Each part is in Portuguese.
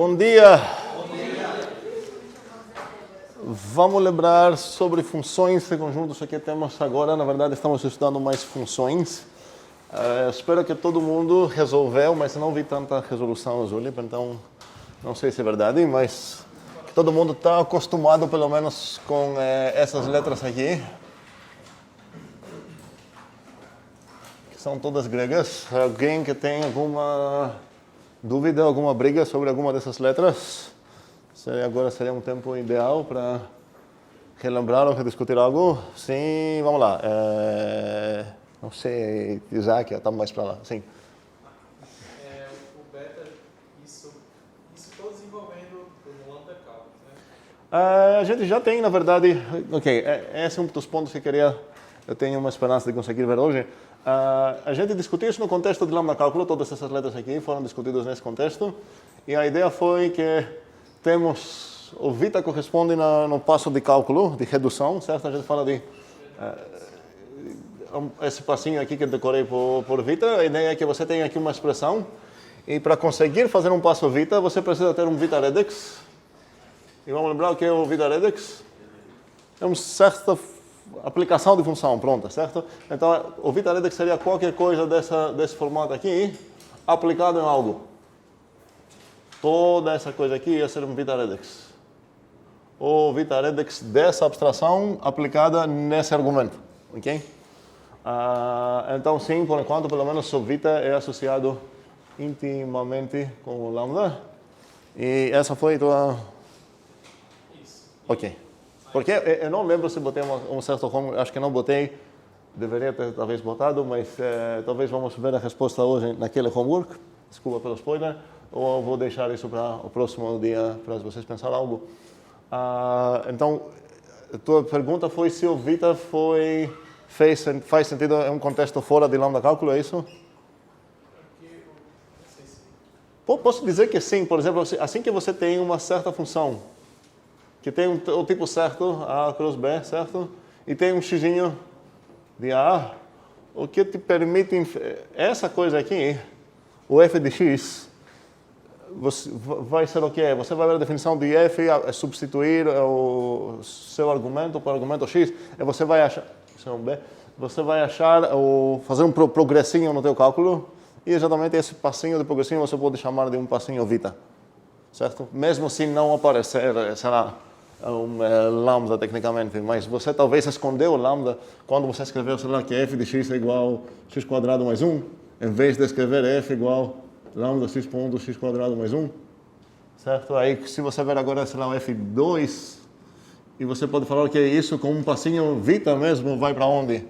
Bom dia! Vamos lembrar sobre funções de conjuntos. Aqui temos agora, na verdade, estamos estudando mais funções. Espero que todo mundo resolveu, mas não vi tanta resolução, Júlia, então não sei se é verdade, mas que todo mundo está acostumado, pelo menos, com essas letras aqui, que são todas gregas. Alguém que tem alguma dúvida, alguma briga sobre alguma dessas letras? Agora seria um tempo ideal para relembrar ou rediscutir algo. Sim, vamos lá. Não sei, Isaac, está mais para lá. Sim. O beta, isso todos envolvendo o lambda calculus, né? A gente já tem, na verdade... Ok, esse é um dos pontos que eu tenho uma esperança de conseguir ver hoje. A gente discutiu isso no contexto de lambda cálculo, todas essas letras aqui foram discutidas nesse contexto, e a ideia foi que temos o β corresponde no passo de cálculo, de redução, certo? A gente fala de esse passinho aqui que eu decorei por β. A ideia é que você tem aqui uma expressão, e para conseguir fazer um passo β, você precisa ter um β redex. E vamos lembrar o que é o β redex? É uma certa aplicação de função pronta, certo? Então, o β redex seria qualquer coisa desse formato aqui, aplicado em algo. Toda essa coisa aqui ia ser um β redex. O β redex dessa abstração aplicada nesse argumento, ok? Então, sim, por enquanto, pelo menos o β é associado intimamente com o lambda. E essa foi a tua... Isso. Ok. Porque eu não lembro se botei um certo homework, acho que não botei, deveria ter talvez botado, mas talvez vamos ver a resposta hoje naquele homework, desculpa pelo spoiler, ou vou deixar isso para o próximo dia para vocês pensarem algo. Então, a tua pergunta foi se o β faz sentido em um contexto fora de lambda cálculo, é isso? Posso dizer que sim, por exemplo, assim que você tem uma certa função, que tem o tipo certo, A cruz B, certo? E tem um xzinho de A, o que te permite... Essa coisa aqui, o f de x, vai ser o quê? Você vai ver a definição de f, substituir o seu argumento para o argumento x, e você vai achar... Isso é um B. Você vai achar, fazer um progressinho no teu cálculo, e exatamente esse passinho de progressinho você pode chamar de um passinho β. Certo? Mesmo se não aparecer, será lambda tecnicamente, mas você talvez escondeu o lambda quando você escreveu, sei lá, que f de x é igual a x quadrado mais 1, em vez de escrever f igual lambda x ponto x quadrado mais 1, certo? Aí se você ver agora, sei lá, o f2, e você pode falar que isso com um passinho β mesmo vai para onde?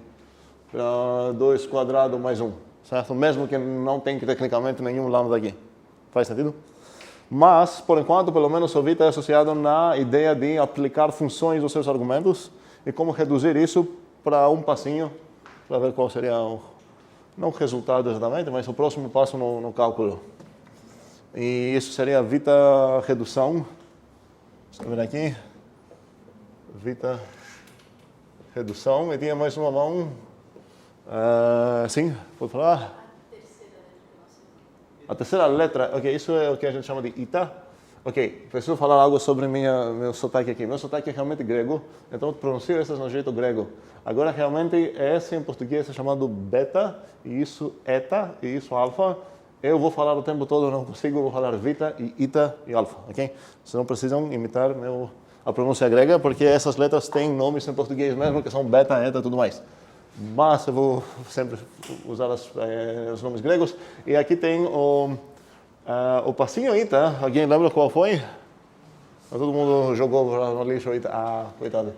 Para 2 quadrado mais 1, certo? Mesmo que não tem tecnicamente nenhum lambda aqui. Faz sentido? Mas, por enquanto, pelo menos o β é associado na ideia de aplicar funções aos seus argumentos e como reduzir isso para um passinho, para ver qual seria não o resultado exatamente, mas o próximo passo no cálculo. E isso seria a β redução. Deixa eu ver aqui. β redução. E tinha mais uma mão. Sim, pode falar? A terceira letra, ok, isso é o que a gente chama de ita. Ok, preciso falar algo sobre meu sotaque aqui. Meu sotaque é realmente grego, então eu pronuncio essas no jeito grego. Agora, realmente, esse em português é chamado beta, e isso eta, e isso alfa. Eu vou falar o tempo todo, não consigo, vou falar vita, e ita, e alfa, ok? Vocês não precisam imitar a pronúncia grega, porque essas letras têm nomes em português mesmo, que são beta, eta e tudo mais. Mas eu vou sempre usar os nomes gregos. E aqui tem o passinho ita. Alguém lembra qual foi? Todo mundo jogou no lixo ita. Coitado.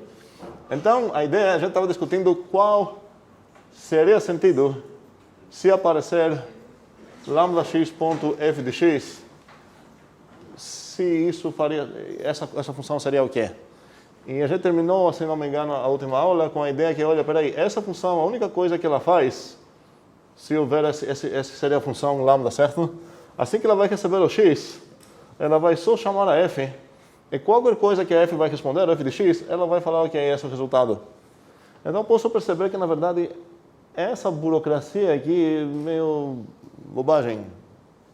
Então, a ideia, a gente estava discutindo qual seria sentido se aparecer lambda x ponto f de x, se isso faria, essa função seria o quê? E a gente terminou, se não me engano, a última aula com a ideia que, olha, peraí, essa função, a única coisa que ela faz, se houver essa seria a função lambda, certo? Assim que ela vai receber o x, ela vai só chamar a f, e qualquer coisa que a f vai responder, f de x, ela vai falar que é esse o resultado. Então, posso perceber que, na verdade, essa burocracia aqui é meio bobagem,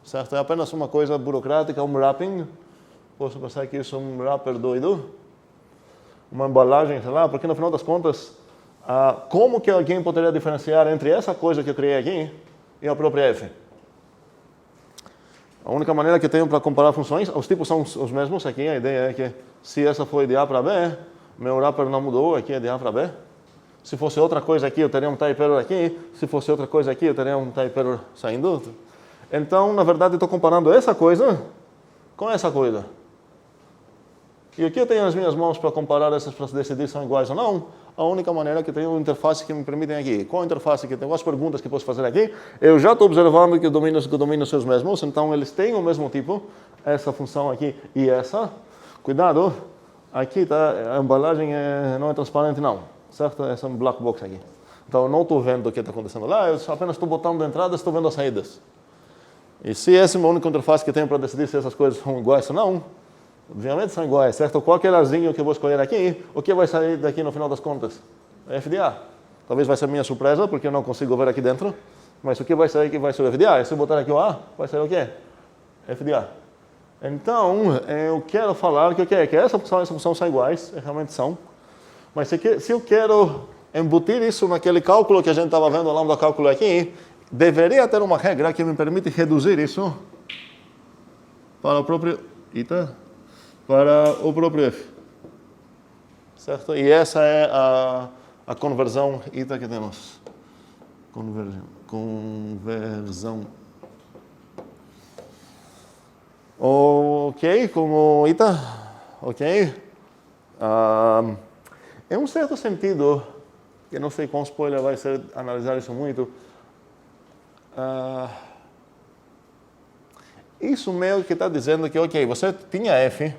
certo? É apenas uma coisa burocrática, um wrapping, posso pensar que isso é um wrapper doido, uma embalagem, sei lá, porque no final das contas, como que alguém poderia diferenciar entre essa coisa que eu criei aqui e a própria f? A única maneira que eu tenho para comparar funções, os tipos são os mesmos aqui, a ideia é que se essa foi de A para B, meu wrapper não mudou, aqui é de A para B. Se fosse outra coisa aqui, eu teria um type error aqui, se fosse outra coisa aqui, eu teria um type error saindo. Então, na verdade, eu estou comparando essa coisa com essa coisa. E aqui eu tenho as minhas mãos para comparar essas, para decidir se são iguais ou não. A única maneira que eu tenho uma interface que me permitem aqui. Qual a interface que eu tenho? Quais perguntas que eu posso fazer aqui? Eu já estou observando que os domínios são os mesmos, então eles têm o mesmo tipo. Essa função aqui e essa. Cuidado, aqui tá, a embalagem não é transparente não, certo? Essa é um black box aqui. Então eu não estou vendo o que está acontecendo lá, eu apenas estou botando entradas, estou vendo as saídas. E se essa é a única interface que eu tenho para decidir se essas coisas são iguais ou não, obviamente são iguais, certo? Qualquer azinho que eu vou escolher aqui, o que vai sair daqui no final das contas? É FDA. Talvez vai ser minha surpresa, porque eu não consigo ver aqui dentro, mas o que vai sair aqui vai ser o FDA. E se eu botar aqui o A, vai sair o quê? FDA. Então, eu quero falar que essa função são iguais, realmente são, mas se eu quero embutir isso naquele cálculo que a gente estava vendo ao longo do cálculo aqui, deveria ter uma regra que me permite reduzir isso para o próprio f. Certo? E essa é a conversão ita que temos. Conversão. Ok, com o ita. Ok. Em um certo sentido, eu não sei quão spoiler vai ser analisar isso muito, isso meio que está dizendo que, ok, você tinha f,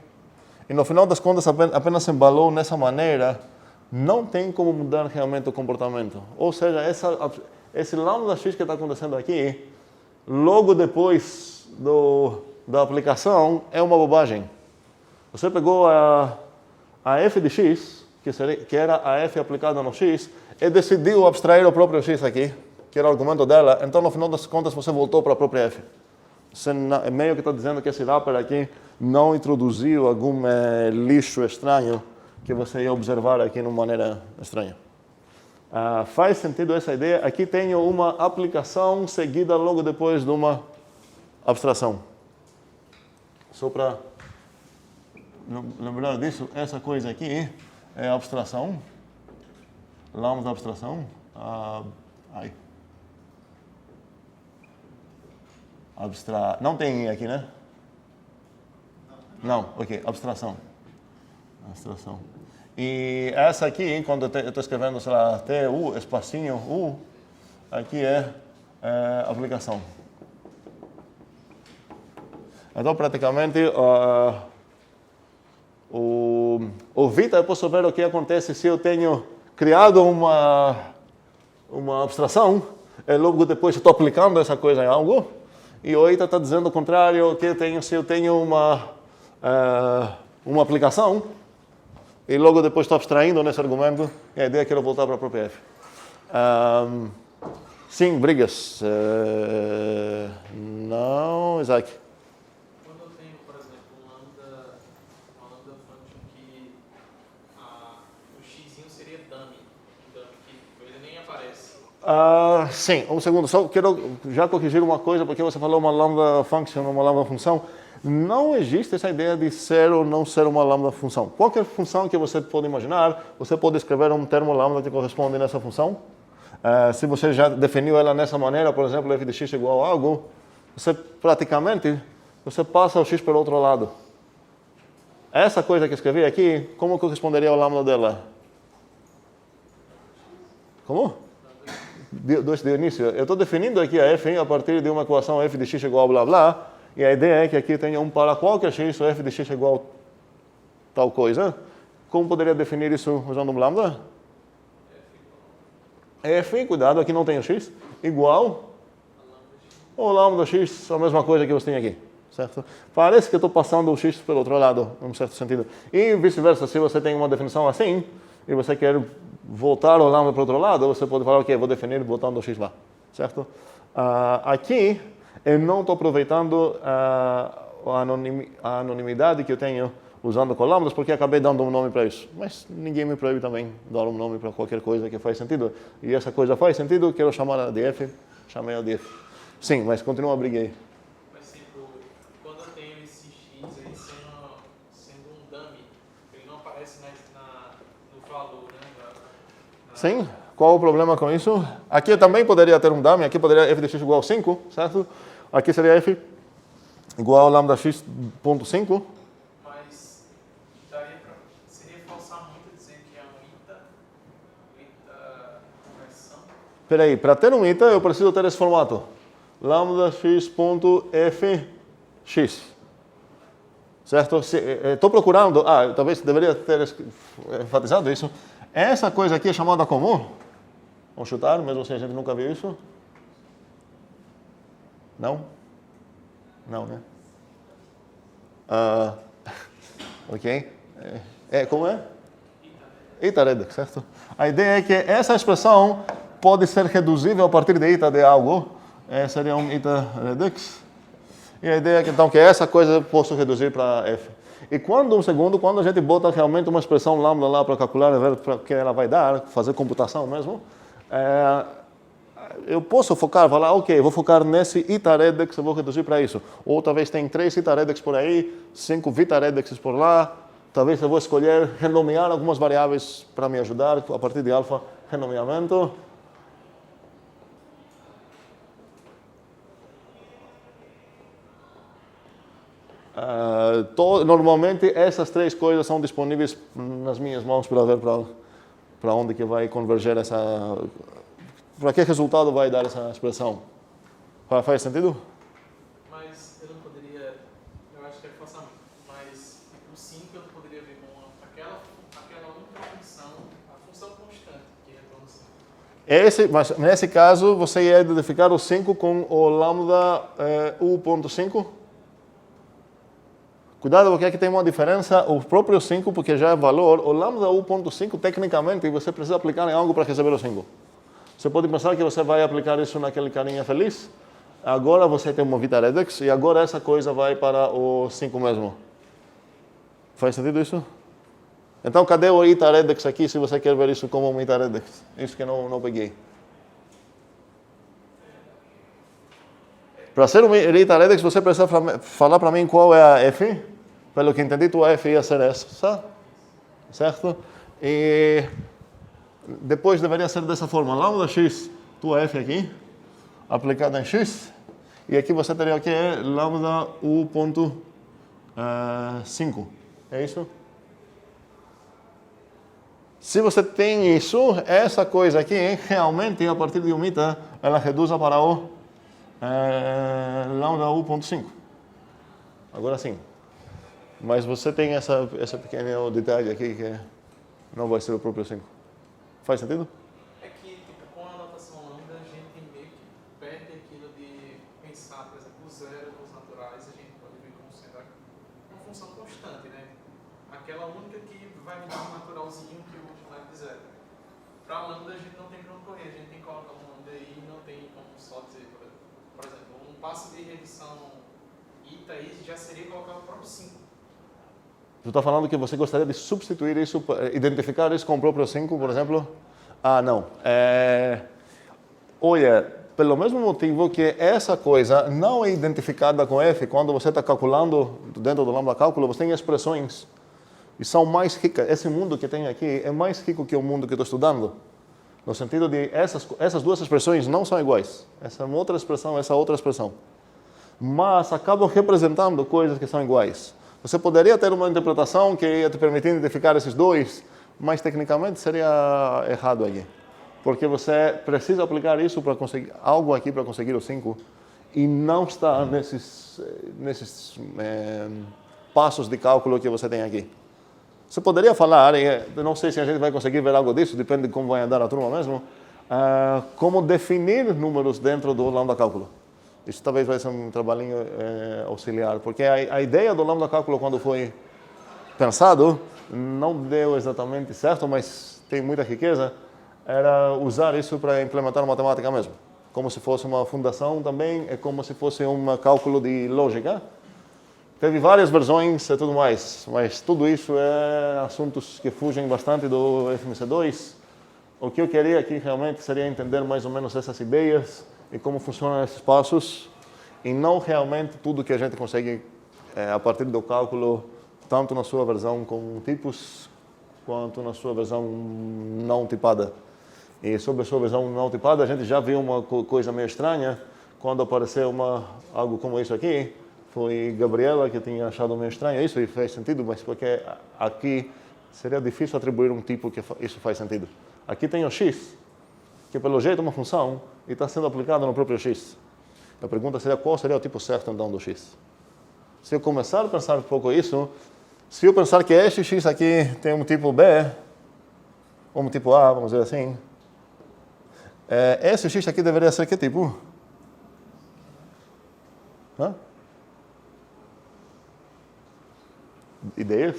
e no final das contas apenas embalou nessa maneira, não tem como mudar realmente o comportamento. Ou seja, esse lambda x que está acontecendo aqui, logo depois da aplicação, é uma bobagem. Você pegou a f de x, que era a f aplicada no x, e decidiu abstrair o próprio x aqui, que era o argumento dela, então no final das contas você voltou para a própria f. Você meio que está dizendo que esse wrapper aqui não introduziu algum lixo estranho que você ia observar aqui de uma maneira estranha. Faz sentido essa ideia? Aqui tenho uma aplicação seguida logo depois de uma abstração. Só para lembrar disso, essa coisa aqui é a abstração. Lambda abstração. Não tem aqui, né? Não, ok, abstração. E essa aqui, quando eu estou escrevendo, sei lá, TU, espacinho U, aqui é aplicação. Então, praticamente, o Vita, eu posso ver o que acontece se eu tenho criado uma abstração, e logo depois estou aplicando essa coisa em algo, e o Ita está dizendo o contrário, que se eu tenho uma aplicação, e logo depois estou abstraindo nesse argumento, e a ideia é que eu quero voltar para a própria f. Sim, brigas. Não, Isaac. Quando eu tenho, por exemplo, uma lambda function que o xzinho seria dummy, que ele nem aparece. Sim, um segundo. Só quero já corrigir uma coisa, porque você falou uma lambda function, uma lambda função. Não existe essa ideia de ser ou não ser uma lambda função. Qualquer função que você pode imaginar, você pode escrever um termo lambda que corresponde nessa função. Se você já definiu ela nessa maneira, por exemplo, f de x igual a algo, você praticamente passa o x pelo outro lado. Essa coisa que escrevi aqui, como corresponderia ao lambda dela? Como? Do início. Eu estou definindo aqui a f a partir de uma equação f de x igual a blá blá, e a ideia é que aqui tenha para qualquer x, o f de x igual a tal coisa. Como poderia definir isso usando um lambda? F, cuidado, aqui não tem o x, igual o lambda x, a mesma coisa que você tem aqui, certo? Parece que eu estou passando o x pelo outro lado, em um certo sentido. E vice-versa, se você tem uma definição assim, e você quer voltar o lambda para o outro lado, você pode falar, ok, vou definir botando o x lá, certo? Aqui, eu não estou aproveitando a anonimidade que eu tenho usando com lambdas, porque acabei dando um nome para isso. Mas ninguém me proíbe também dar um nome para qualquer coisa que faz sentido. E essa coisa faz sentido, quero chamar ela de f, chamei ela de f. Sim, mas continua a brigar aí. Mas tipo, quando eu tenho esse x aí sendo um dummy, ele não aparece no valor, né? Sim, qual o problema com isso? Aqui eu também poderia ter um dummy, aqui poderia f de x igual a 5, certo? Aqui seria f igual a lambda x.5. Mas seria forçar muito dizer que é um ita conversão. Espera aí, para ter um ita eu preciso ter esse formato. Lambda x.fx. Certo? Estou procurando, talvez deveria ter enfatizado isso. Essa coisa aqui é chamada comum. Vamos chutar, mesmo se a gente nunca viu isso. Não? Não, né? Ok. Como é? Ita reduc, certo? A ideia é que essa expressão pode ser reduzível a partir de ita de algo. Seria um ita redux. E a ideia é que, então, que essa coisa eu posso reduzir para f. E quando a gente bota realmente uma expressão lambda lá para calcular, ver para que ela vai dar, fazer computação mesmo, eu posso falar, ok, vou focar nesse ita reduc, eu vou reduzir para isso. Ou talvez tem 3 ita reducs por aí, 5 vita reducs por lá. Talvez eu vou escolher renomear algumas variáveis para me ajudar, a partir de alfa, renomeamento. Normalmente essas 3 coisas são disponíveis nas minhas mãos para ver para onde que vai converger para que resultado vai dar essa expressão. Faz sentido? Mas eu não poderia, eu acho que é forçar muito, mas o 5 eu poderia ver com aquela única função, a função constante que retorna 5. Mas nesse caso você ia identificar o 5 com o lambda u.5. Cuidado porque aqui tem uma diferença, o próprio 5, porque já é valor, o lambda u.5, tecnicamente, você precisa aplicar em algo para receber o 5. Você pode pensar que você vai aplicar isso naquele carinha feliz, agora você tem uma vita redux, e agora essa coisa vai para o 5 mesmo. Faz sentido isso? Então, cadê o ita redux aqui, se você quer ver isso como um ita redux? Isso que eu não peguei. Para ser um ita redux, você precisa falar para mim qual é a f. Pelo que entendi, tua f ia ser essa, certo? E depois deveria ser dessa forma. Lambda x, tua f aqui, aplicada em x. E aqui você teria o que é lambda u.5. É isso? Se você tem isso, essa coisa aqui, realmente, a partir de um ita, ela reduz para o lambda u.5. Agora sim. Mas você tem essa pequeno detalhe aqui que não vai ser o próprio 5. Faz sentido? É que, tipo, com a notação lambda, a gente meio que perde aquilo de pensar, por exemplo, o zero dos naturais, a gente pode ver como sendo uma função constante, né? Aquela única que vai me dar um naturalzinho que eu vou chamar de zero. Para lambda, a gente não tem para onde correr, a gente tem que colocar um lambda aí e não tem como só dizer, por exemplo, um passo de redução ita aí já seria colocar o próprio 5. Tu está falando que você gostaria de substituir isso, identificar isso com o próprio 5, por exemplo? Não. Olha, pelo mesmo motivo que essa coisa não é identificada com f, quando você está calculando dentro do lambda cálculo, você tem expressões e são mais ricas. Esse mundo que tem aqui é mais rico que o mundo que estou estudando. No sentido de essas duas expressões não são iguais. Essa é uma outra expressão, essa outra expressão. Mas acabam representando coisas que são iguais. Você poderia ter uma interpretação que ia te permitir identificar esses dois, mas tecnicamente seria errado aqui. Porque você precisa aplicar isso para conseguir algo aqui para conseguir o 5 e não está nesses passos de cálculo que você tem aqui. Você poderia falar, eu não sei se a gente vai conseguir ver algo disso, depende de como vai andar a turma mesmo, como definir números dentro do lambda cálculo. Isso talvez vai ser um trabalhinho auxiliar, porque a ideia do lambda cálculo, quando foi pensado, não deu exatamente certo, mas tem muita riqueza, era usar isso para implementar matemática mesmo. Como se fosse uma fundação também, é como se fosse um cálculo de lógica, Teve várias versões e tudo mais, mas tudo isso é assuntos que fugem bastante do FMC2. O que eu queria aqui realmente seria entender mais ou menos essas ideias e como funcionam esses passos, e não realmente tudo que a gente consegue a partir do cálculo, tanto na sua versão com tipos, quanto na sua versão não tipada. E sobre a sua versão não tipada, a gente já viu uma coisa meio estranha, quando apareceu algo como isso aqui. Foi Gabriela que tinha achado meio estranho isso, e fez sentido, mas porque aqui seria difícil atribuir um tipo que isso faz sentido. Aqui tem o x, que pelo jeito é uma função, e está sendo aplicado no próprio x. A pergunta seria qual seria o tipo certo então do x. Se eu começar a pensar um pouco isso, se eu pensar que este x aqui tem um tipo b, ou um tipo a, vamos dizer assim, esse x aqui deveria ser que tipo? Hã? Ideias?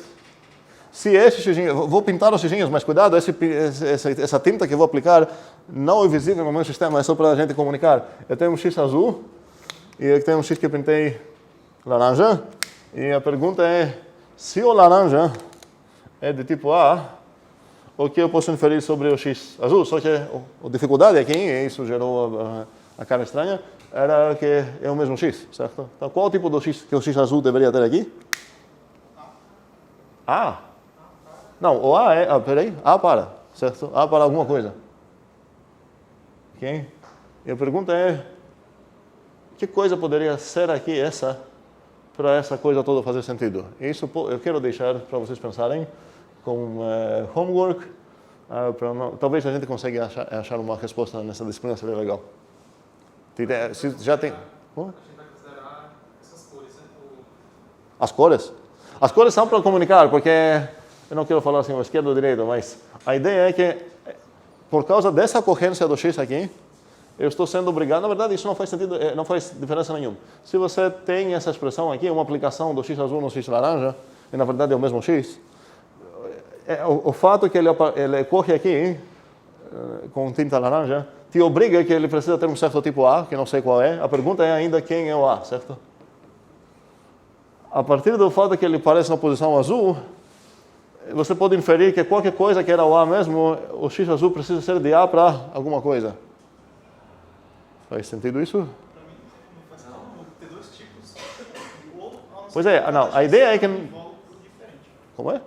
Se este xijinho, vou pintar os xijinhos, mas cuidado, essa tinta que eu vou aplicar não é visível no meu sistema, é só para a gente comunicar. Eu tenho um x azul e eu tenho um x que eu pintei laranja, e a pergunta é, se o laranja é de tipo A, o que eu posso inferir sobre o x azul? Só que a dificuldade aqui, e isso gerou a cara estranha, era que é o mesmo x, certo? Então qual o tipo do x que o x azul deveria ter aqui? A. Não, o A é... peraí. A para, certo? A para alguma coisa. Ok? E a pergunta é... que coisa poderia ser aqui essa, para essa coisa toda fazer sentido? E isso eu quero deixar para vocês pensarem com homework. Talvez a gente consiga achar uma resposta nessa disciplina, seria legal. Se já tem... A gente vai considerar essas cores, né? As cores? As cores são para comunicar, porque eu não quero falar assim, esquerda ou direita, mas a ideia é que, por causa dessa ocorrência do x aqui, eu estou sendo obrigado, na verdade isso não faz sentido, não faz diferença nenhuma. Se você tem essa expressão aqui, uma aplicação do x azul no x laranja, e na verdade é o mesmo x, o fato que ele ocorre aqui, com tinta laranja, te obriga que ele precisa ter um certo tipo A, que não sei qual é. A pergunta é ainda quem é o A, certo? A partir do fato que ele aparece na posição azul, você pode inferir que qualquer coisa que era o A mesmo, o x azul precisa ser de A para alguma coisa. Faz sentido isso? Para mim não faz sentido ter dois tipos. Pois é, não, a ideia é que... Como é?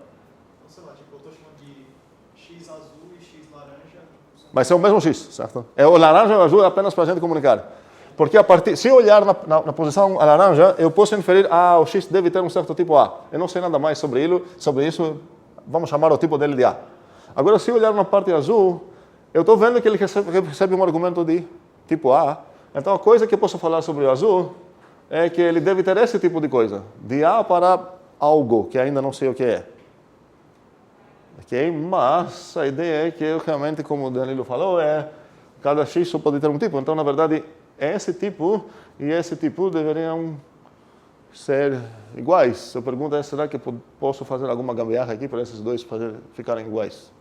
Sei lá, tipo, eu estou chamando de x azul e x laranja. Mas é o mesmo x, certo? O laranja e o azul é apenas para a gente comunicar. Porque se eu olhar na posição laranja, eu posso inferir, o x deve ter um certo tipo A. Eu não sei nada mais sobre isso, vamos chamar o tipo dele de A. Agora, se eu olhar na parte azul, eu estou vendo que ele recebe um argumento de tipo A. Então, a coisa que eu posso falar sobre o azul é que ele deve ter esse tipo de coisa. De A para algo, que ainda não sei o que é. Ok? Mas a ideia é que realmente, como o Danilo falou, cada x só pode ter um tipo. Então, na verdade, esse tipo e esse tipo deveriam ser iguais. A pergunta é, será que eu posso fazer alguma gambiarra aqui para esses dois ficarem iguais?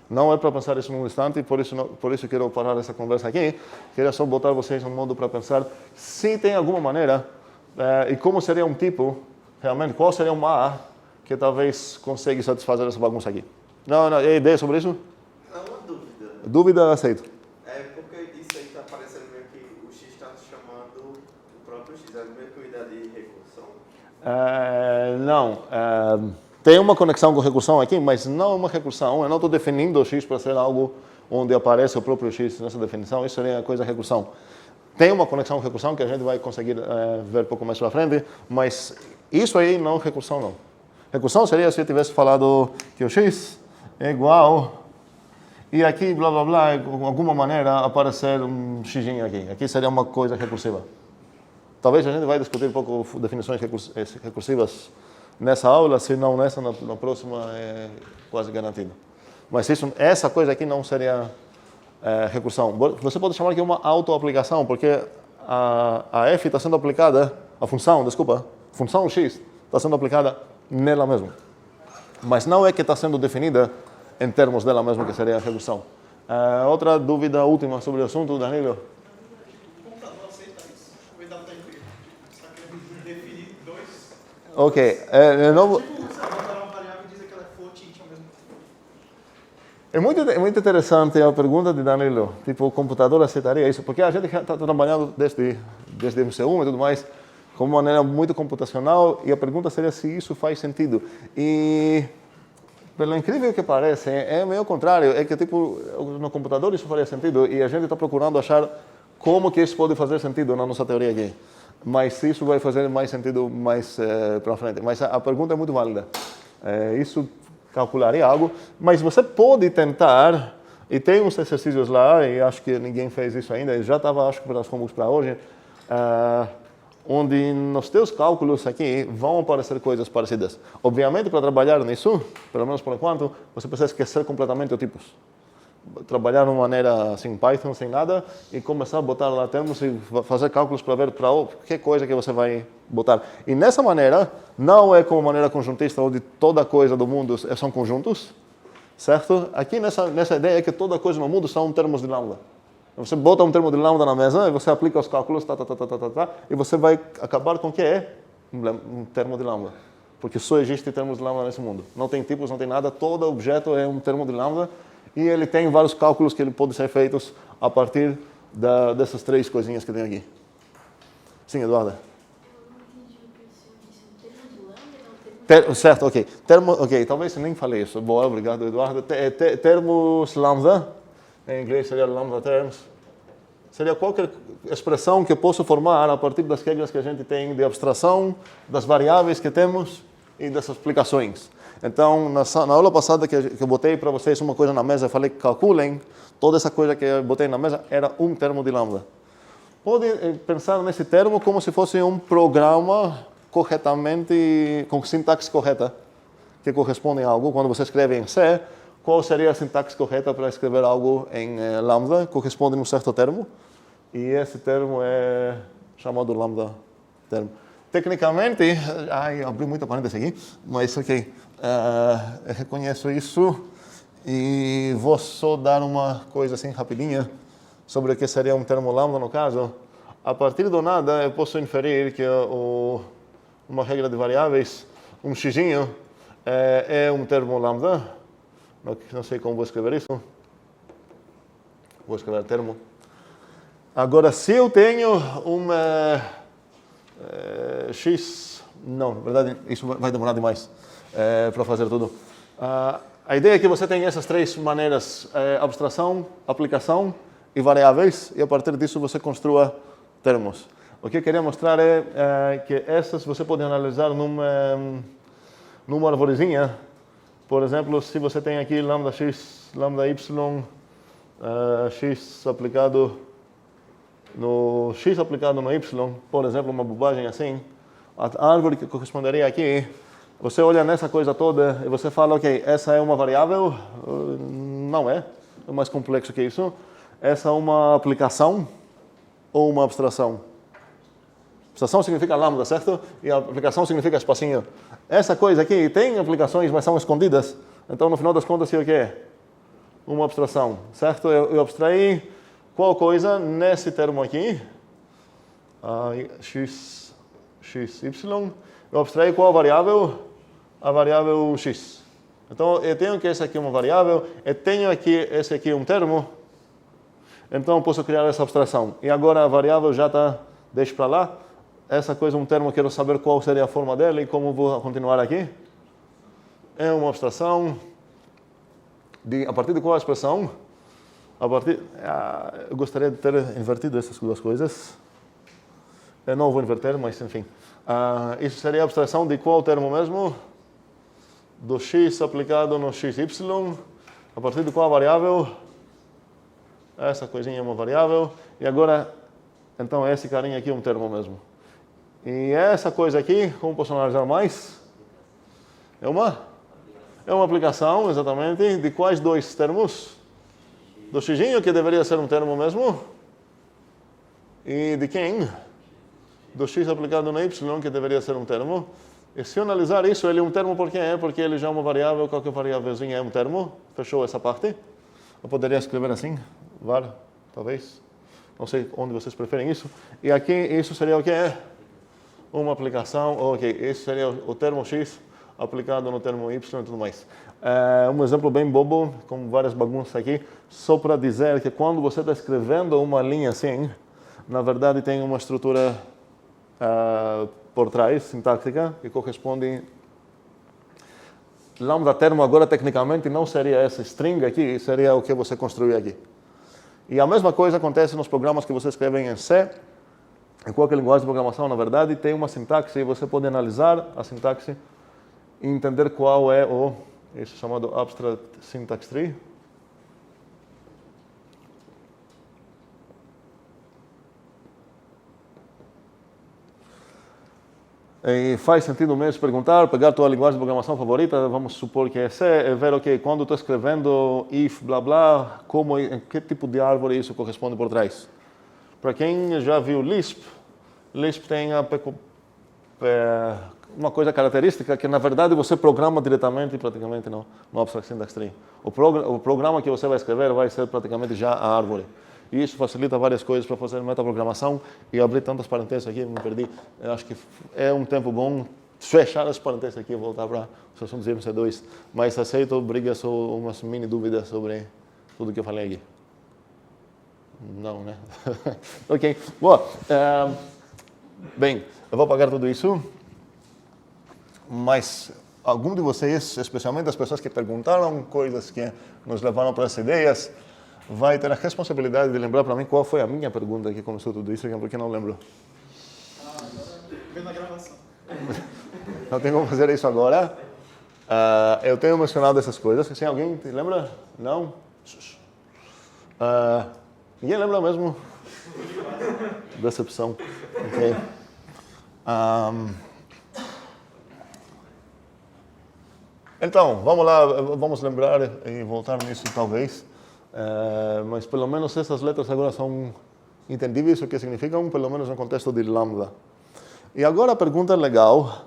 Não é para pensar isso num instante, por isso quero parar essa conversa aqui. Queria só botar vocês num modo para pensar se tem alguma maneira e como seria um tipo, realmente, qual seria uma A que talvez consiga satisfazer essa bagunça aqui. Não, é ideia sobre isso? É uma dúvida. Dúvida, aceito. Porque isso aí está parecendo meio que o x está chamando o próprio x, é meio que uma ideia de recursão. Não. Tem uma conexão com recursão aqui, mas não uma recursão. Eu não estou definindo o x para ser algo onde aparece o próprio x nessa definição. Isso seria a coisa recursão. Tem uma conexão com recursão que a gente vai conseguir ver um pouco mais para frente, mas isso aí não é recursão, não. Recursão seria se eu tivesse falado que o x é igual, e aqui, blá, blá, blá, de alguma maneira aparecer um x aqui. Aqui seria uma coisa recursiva. Talvez a gente vai discutir um pouco definições recursivas nessa aula, se não nessa, na próxima é quase garantido. Mas essa coisa aqui não seria recursão. Você pode chamar aqui uma autoaplicação, porque a f está sendo aplicada, a função x está sendo aplicada nela mesma. Mas não é que está sendo definida em termos dela mesma, que seria a redução. Outra dúvida última sobre o assunto, Danilo? O computador aceita isso? O computador está querendo definir dois Ok, não... Tipo, você botar uma variável e dizer que ela é float int ao mesmo tempo. É muito interessante a pergunta de Danilo. Tipo, o computador aceitaria isso? Porque a gente está trabalhando desde MC1 e tudo mais, com uma maneira muito computacional, e a pergunta seria se isso faz sentido. E, pelo incrível que pareça, é meio contrário. É que, tipo, no computador isso faria sentido, e a gente está procurando achar como que isso pode fazer sentido na nossa teoria aqui. Mas se isso vai fazer mais sentido mais para frente. Mas a pergunta é muito válida. Isso calcularia algo, mas você pode tentar, e tem uns exercícios lá, e acho que ninguém fez isso ainda, e já estava, acho que, para as comuns para hoje, onde nos teus cálculos aqui vão aparecer coisas parecidas. Obviamente, para trabalhar nisso, pelo menos por enquanto, você precisa esquecer completamente os tipos. Trabalhar de uma maneira assim, Python, sem nada, e começar a botar lá termos e fazer cálculos para ver para que coisa que você vai botar. E nessa maneira, não é como maneira conjuntista, onde toda coisa do mundo são conjuntos, certo? Aqui nessa ideia é que toda coisa no mundo são termos de lambda. Você bota um termo de lambda na mesa e você aplica os cálculos, e você vai acabar com o que é um termo de lambda. Porque só existe termos de lambda nesse mundo. Não tem tipos, não tem nada, todo objeto é um termo de lambda, e ele tem vários cálculos que ele pode ser feitos a partir dessas três coisinhas que tem aqui. Sim, Eduarda? Eu não entendi o que o senhor disse. Um termo de lambda ou um termo... Certo, ok. Ok, talvez eu nem falei isso. Boa, obrigado, Eduardo. Termos lambda, em inglês seria lambda terms, seria qualquer expressão que eu posso formar a partir das regras que a gente tem de abstração, das variáveis que temos e dessas explicações. Então, na aula passada que eu botei para vocês uma coisa na mesa, eu falei que calculem, toda essa coisa que eu botei na mesa era um termo de lambda. Pode pensar nesse termo como se fosse um programa corretamente, com sintaxe correta, que corresponde a algo. Quando você escreve em C, qual seria a sintaxe correta para escrever algo em lambda? Corresponde a um certo termo, e esse termo é chamado lambda termo. Tecnicamente, abri muita parêntese aqui, mas ok, eu reconheço isso e vou só dar uma coisa assim rapidinha sobre o que seria um termo lambda no caso. A partir do nada, eu posso inferir que uma regra de variáveis, um xinho, é um termo lambda. Não sei como vou escrever isso. Vou escrever termo. Agora, se eu tenho x... Não, na verdade, isso vai demorar demais para fazer tudo. A ideia é que você tem essas três maneiras, abstração, aplicação e variáveis, e a partir disso você construa termos. O que eu queria mostrar é que essas você pode analisar numa arvorezinha. Por exemplo, se você tem aqui lambda x, lambda y, x aplicado no y, por exemplo, uma bobagem assim, a árvore que corresponderia aqui, você olha nessa coisa toda e você fala, ok, essa é uma variável? Não é mais complexo que isso. Essa é uma aplicação ou uma abstração? Abstração significa lambda, certo? E a aplicação significa espacinho. Essa coisa aqui tem aplicações, mas são escondidas. Então, no final das contas, o que é? Uma abstração, certo? Eu abstraí qual coisa nesse termo aqui? X, y. Eu abstraí qual variável? A variável x. Então, eu tenho que essa aqui é uma variável, eu tenho aqui esse aqui um termo, então eu posso criar essa abstração. E agora a variável já está, deixa para lá. Essa coisa, um termo, eu quero saber qual seria a forma dela e como vou continuar aqui. É uma abstração. A partir de qual expressão? Eu gostaria de ter invertido essas duas coisas. Eu não vou inverter, mas enfim. Isso seria a abstração de qual termo mesmo? Do x aplicado no xy. A partir de qual variável? Essa coisinha é uma variável. E agora, então, esse carinha aqui é um termo mesmo. E essa coisa aqui, como posso analisar mais? É uma aplicação, exatamente, de quais dois termos? Do x, que deveria ser um termo mesmo. E de quem? Do x aplicado no y, que deveria ser um termo. E se eu analisar isso, ele é um termo por quê? Porque ele já é uma variável, qualquer variávelzinha é um termo. Fechou essa parte? Eu poderia escrever assim, var, talvez. Não sei onde vocês preferem isso. E aqui, isso seria o que é? uma aplicação, ok, esse seria o termo x aplicado no termo y e tudo mais. Um exemplo bem bobo, com várias bagunças aqui, só para dizer que quando você está escrevendo uma linha assim, na verdade tem uma estrutura por trás, sintática, que corresponde... Lambda termo agora, tecnicamente, não seria essa string aqui, seria o que você construiu aqui. E a mesma coisa acontece nos programas que você escreve em C. Em qualquer linguagem de programação, na verdade, tem uma sintaxe e você pode analisar a sintaxe e entender qual é isso chamado Abstract Syntax Tree. E faz sentido mesmo perguntar, pegar a tua linguagem de programação favorita, vamos supor que é C, e ver, ok, quando estou escrevendo if, blá, blá, em que tipo de árvore isso corresponde por trás. Para quem já viu Lisp, Lisp tem uma coisa característica que, na verdade, você programa diretamente, praticamente, no Abstract Syntax Tree. O programa que você vai escrever vai ser praticamente já a árvore. E isso facilita várias coisas para fazer metaprogramação. E abrir tantas parênteses aqui, me perdi. Eu acho que é um tempo bom fechar as parênteses aqui e voltar para os assuntos de MC2. Mas aceito brigas ou umas mini dúvidas sobre tudo que eu falei aqui. Não, né? Ok. Boa. Bem, eu vou apagar tudo isso. Mas algum de vocês, especialmente as pessoas que perguntaram coisas que nos levaram para essas ideias, vai ter a responsabilidade de lembrar para mim qual foi a minha pergunta que começou tudo isso, porque eu não lembro. Vendo a gravação. Não tenho como fazer isso agora. Eu tenho mencionado essas coisas. Se alguém lembra? Não? Ninguém lembra mesmo? Decepção. Ok. Então, vamos lá, vamos lembrar e voltar nisso talvez. Mas pelo menos essas letras agora são entendíveis o que significam, pelo menos no contexto de lambda. E agora a pergunta legal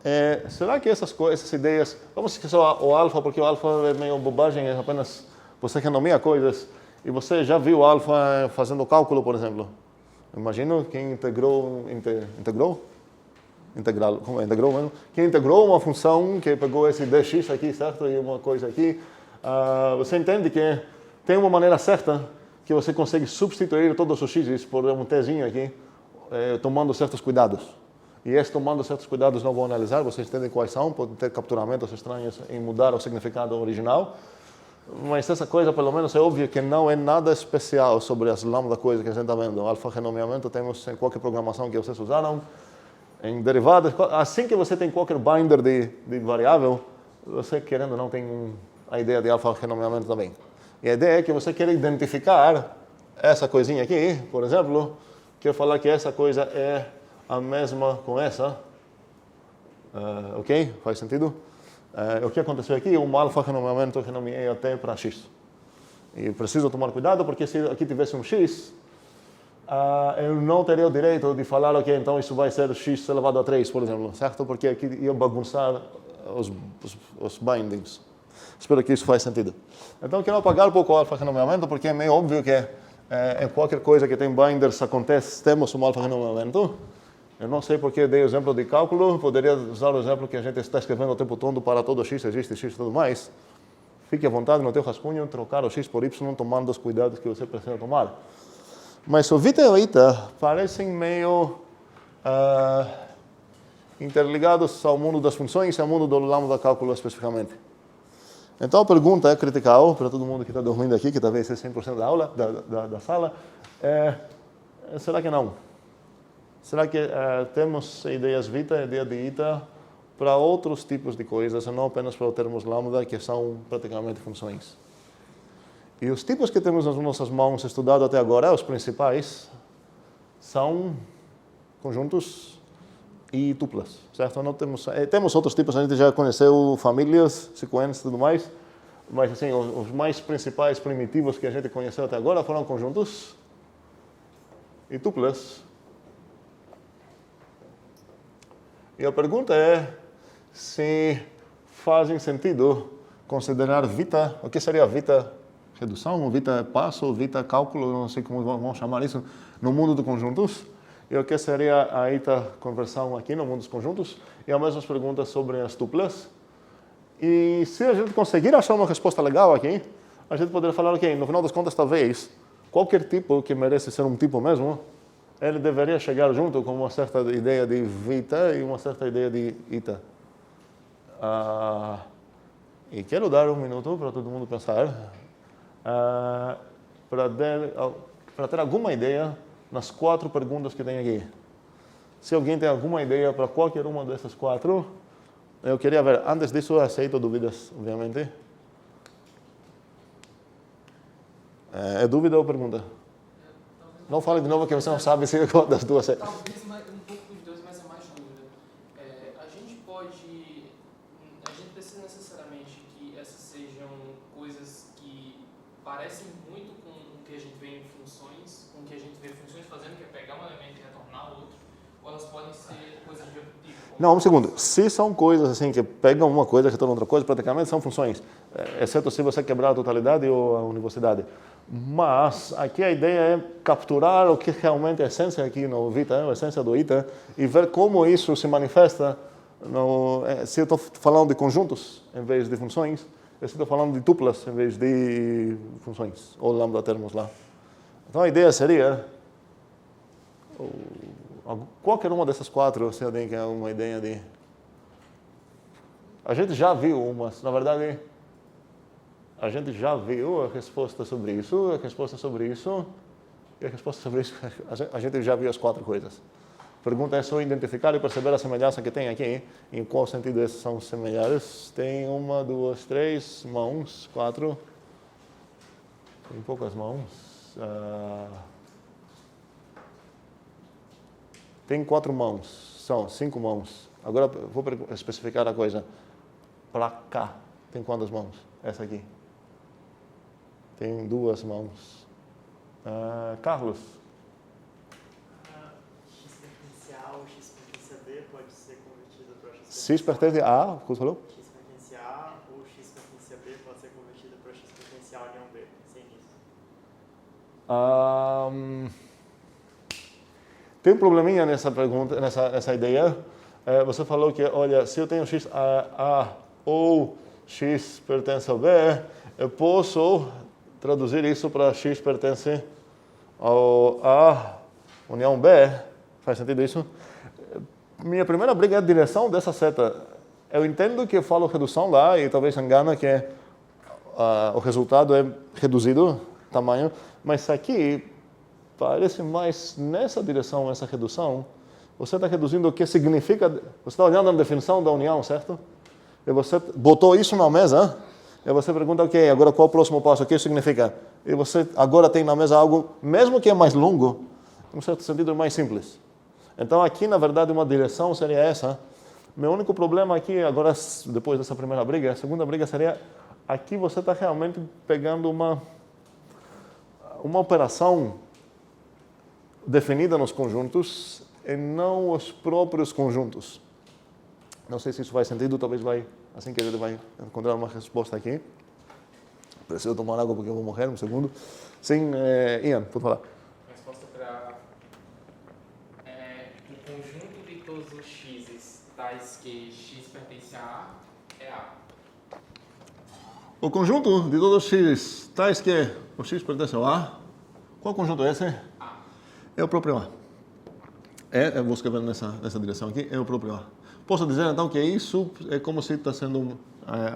é, será que essas ideias, vamos esquecer o alfa, porque o alfa é meio bobagem, é apenas você renomea coisas, e você já viu o alfa fazendo cálculo, por exemplo. Imagino quem integrou mesmo, quem integrou uma função que pegou esse dx aqui, certo, e uma coisa aqui, você entende que tem uma maneira certa que você consegue substituir todos os x's por um tzinho aqui, tomando certos cuidados. E esse tomando certos cuidados não vou analisar, vocês entendem quais são, pode ter capturamentos estranhos em mudar o significado original. Mas essa coisa, pelo menos, é óbvio que não é nada especial sobre as lambda coisas que a gente está vendo. Alfa-renomeamento temos em qualquer programação que vocês usaram, em derivadas. Assim que você tem qualquer binder de variável, você, querendo ou não, tem a ideia de alfa-renomeamento também. E a ideia é que você quer identificar essa coisinha aqui, por exemplo, quer falar que essa coisa é a mesma com essa. Ok? Faz sentido? O que aconteceu aqui? Um alfa-renomeamento renomeei até para x. E preciso tomar cuidado, porque se aqui tivesse um x, eu não teria o direito de falar, ok, então isso vai ser x elevado a 3, por exemplo, certo? Porque aqui ia bagunçar os bindings. Espero que isso faz sentido. Então, eu quero apagar um pouco o alfa-renomeamento, porque é meio óbvio que em qualquer coisa que tem binders temos um alfa-renomeamento. Eu não sei porque dei o exemplo de cálculo, poderia usar o exemplo que a gente está escrevendo o tempo todo para todo x, existe x e tudo mais. Fique à vontade no teu rascunho, trocar o x por y, tomando os cuidados que você precisa tomar. Mas o vita e o ita parecem meio interligados ao mundo das funções e ao mundo do lambda cálculo especificamente. Então a pergunta é critical para todo mundo que está dormindo aqui, que talvez é 100% da aula, da sala, será que não? Será que temos ideias vita e ideia de ita para outros tipos de coisas, e não apenas para os termos lambda, que são praticamente funções? E os tipos que temos nas nossas mãos estudado até agora, os principais, são conjuntos e tuplas, certo? Não temos outros tipos, a gente já conheceu famílias, sequências e tudo mais, mas assim, os mais principais primitivos que a gente conheceu até agora foram conjuntos e tuplas. E a pergunta é se fazem sentido considerar vita, o que seria vita redução, vita passo, vita cálculo, não sei como vamos chamar isso, no mundo de conjuntos, e o que seria a ita conversão aqui no mundo dos conjuntos, e as mesmas perguntas sobre as tuplas. E se a gente conseguir achar uma resposta legal aqui, a gente poderia falar, ok, no final das contas, talvez, qualquer tipo que merece ser um tipo mesmo, ele deveria chegar junto com uma certa ideia de vita e uma certa ideia de ita. E quero dar um minuto para todo mundo pensar, para ter alguma ideia nas 4 perguntas que tem aqui. Se alguém tem alguma ideia para qualquer uma dessas 4, eu queria ver. Antes disso, eu aceito dúvidas, obviamente. É dúvida ou pergunta? Não fale de novo que você não sabe se qual das duas é. Talvez um pouco dos dois, mas é mais dúvida. A gente não precisa necessariamente que essas sejam coisas que parecem muito com o que a gente vê em funções, com o que a gente vê funções fazendo, que é pegar um elemento e retornar outro, ou elas podem ser coisas de outro tipo. Não, um segundo. Se são coisas assim que pegam uma coisa e retornam outra coisa, praticamente são funções, exceto se você quebrar a totalidade ou a universalidade. Mas aqui a ideia é capturar o que realmente é a essência aqui no Vita, a essência do Ita, e ver como isso se manifesta. Se eu estou falando de conjuntos em vez de funções, eu estou falando de tuplas em vez de funções, ou lambda termos lá. Então a ideia seria, qualquer uma dessas 4, se alguém quer uma ideia de... A gente já viu umas, na verdade... A gente já viu a resposta sobre isso, a resposta sobre isso, e a resposta sobre isso. A gente já viu as 4 coisas. A pergunta é só identificar e perceber a semelhança que tem aqui. Em qual sentido esses são semelhantes? Tem 1, 2, 3 mãos, 4. Tem poucas mãos. Tem 4 mãos, são 5 mãos. Agora vou especificar a coisa. Para cá, tem quantas mãos? Essa aqui. Tem 2 mãos. Carlos? X pertence a ou X pertence a B pode ser convertido para X pertence X pertence a, o que você falou? X pertence a ou X pertence a B pode ser convertido para X pertence a união B. Sem isso. Tem um probleminha nessa pergunta, nessa ideia. Você falou que, olha, se eu tenho X a ou X pertence ao B, eu posso traduzir isso para X pertence ao A união B. Faz sentido isso? Minha primeira briga é a direção dessa seta. Eu entendo que eu falo redução lá e talvez engana que o resultado é reduzido, tamanho, mas aqui parece mais nessa direção, essa redução. Você está reduzindo o que significa... Você está olhando na definição da união, certo? E você botou isso na mesa, e você pergunta, ok, agora qual é o próximo passo? O que isso significa? E você agora tem na mesa algo, mesmo que é mais longo, em um certo sentido é mais simples. Então aqui, na verdade, uma direção seria essa. Meu único problema aqui, agora, depois dessa primeira briga, a segunda briga seria, aqui você está realmente pegando uma operação definida nos conjuntos e não os próprios conjuntos. Não sei se isso faz sentido, talvez vai, assim que ele vai encontrar uma resposta aqui. Preciso tomar água porque eu vou morrer um segundo. Sim, Ian, pode falar. Resposta para o conjunto de todos os x's tais que x pertence a A é A. O conjunto de todos os x tais que o x pertence ao A, qual conjunto é esse? A. É o próprio A. Eu vou escrever nessa direção aqui, é o próprio A. Posso dizer então que isso é como se está sendo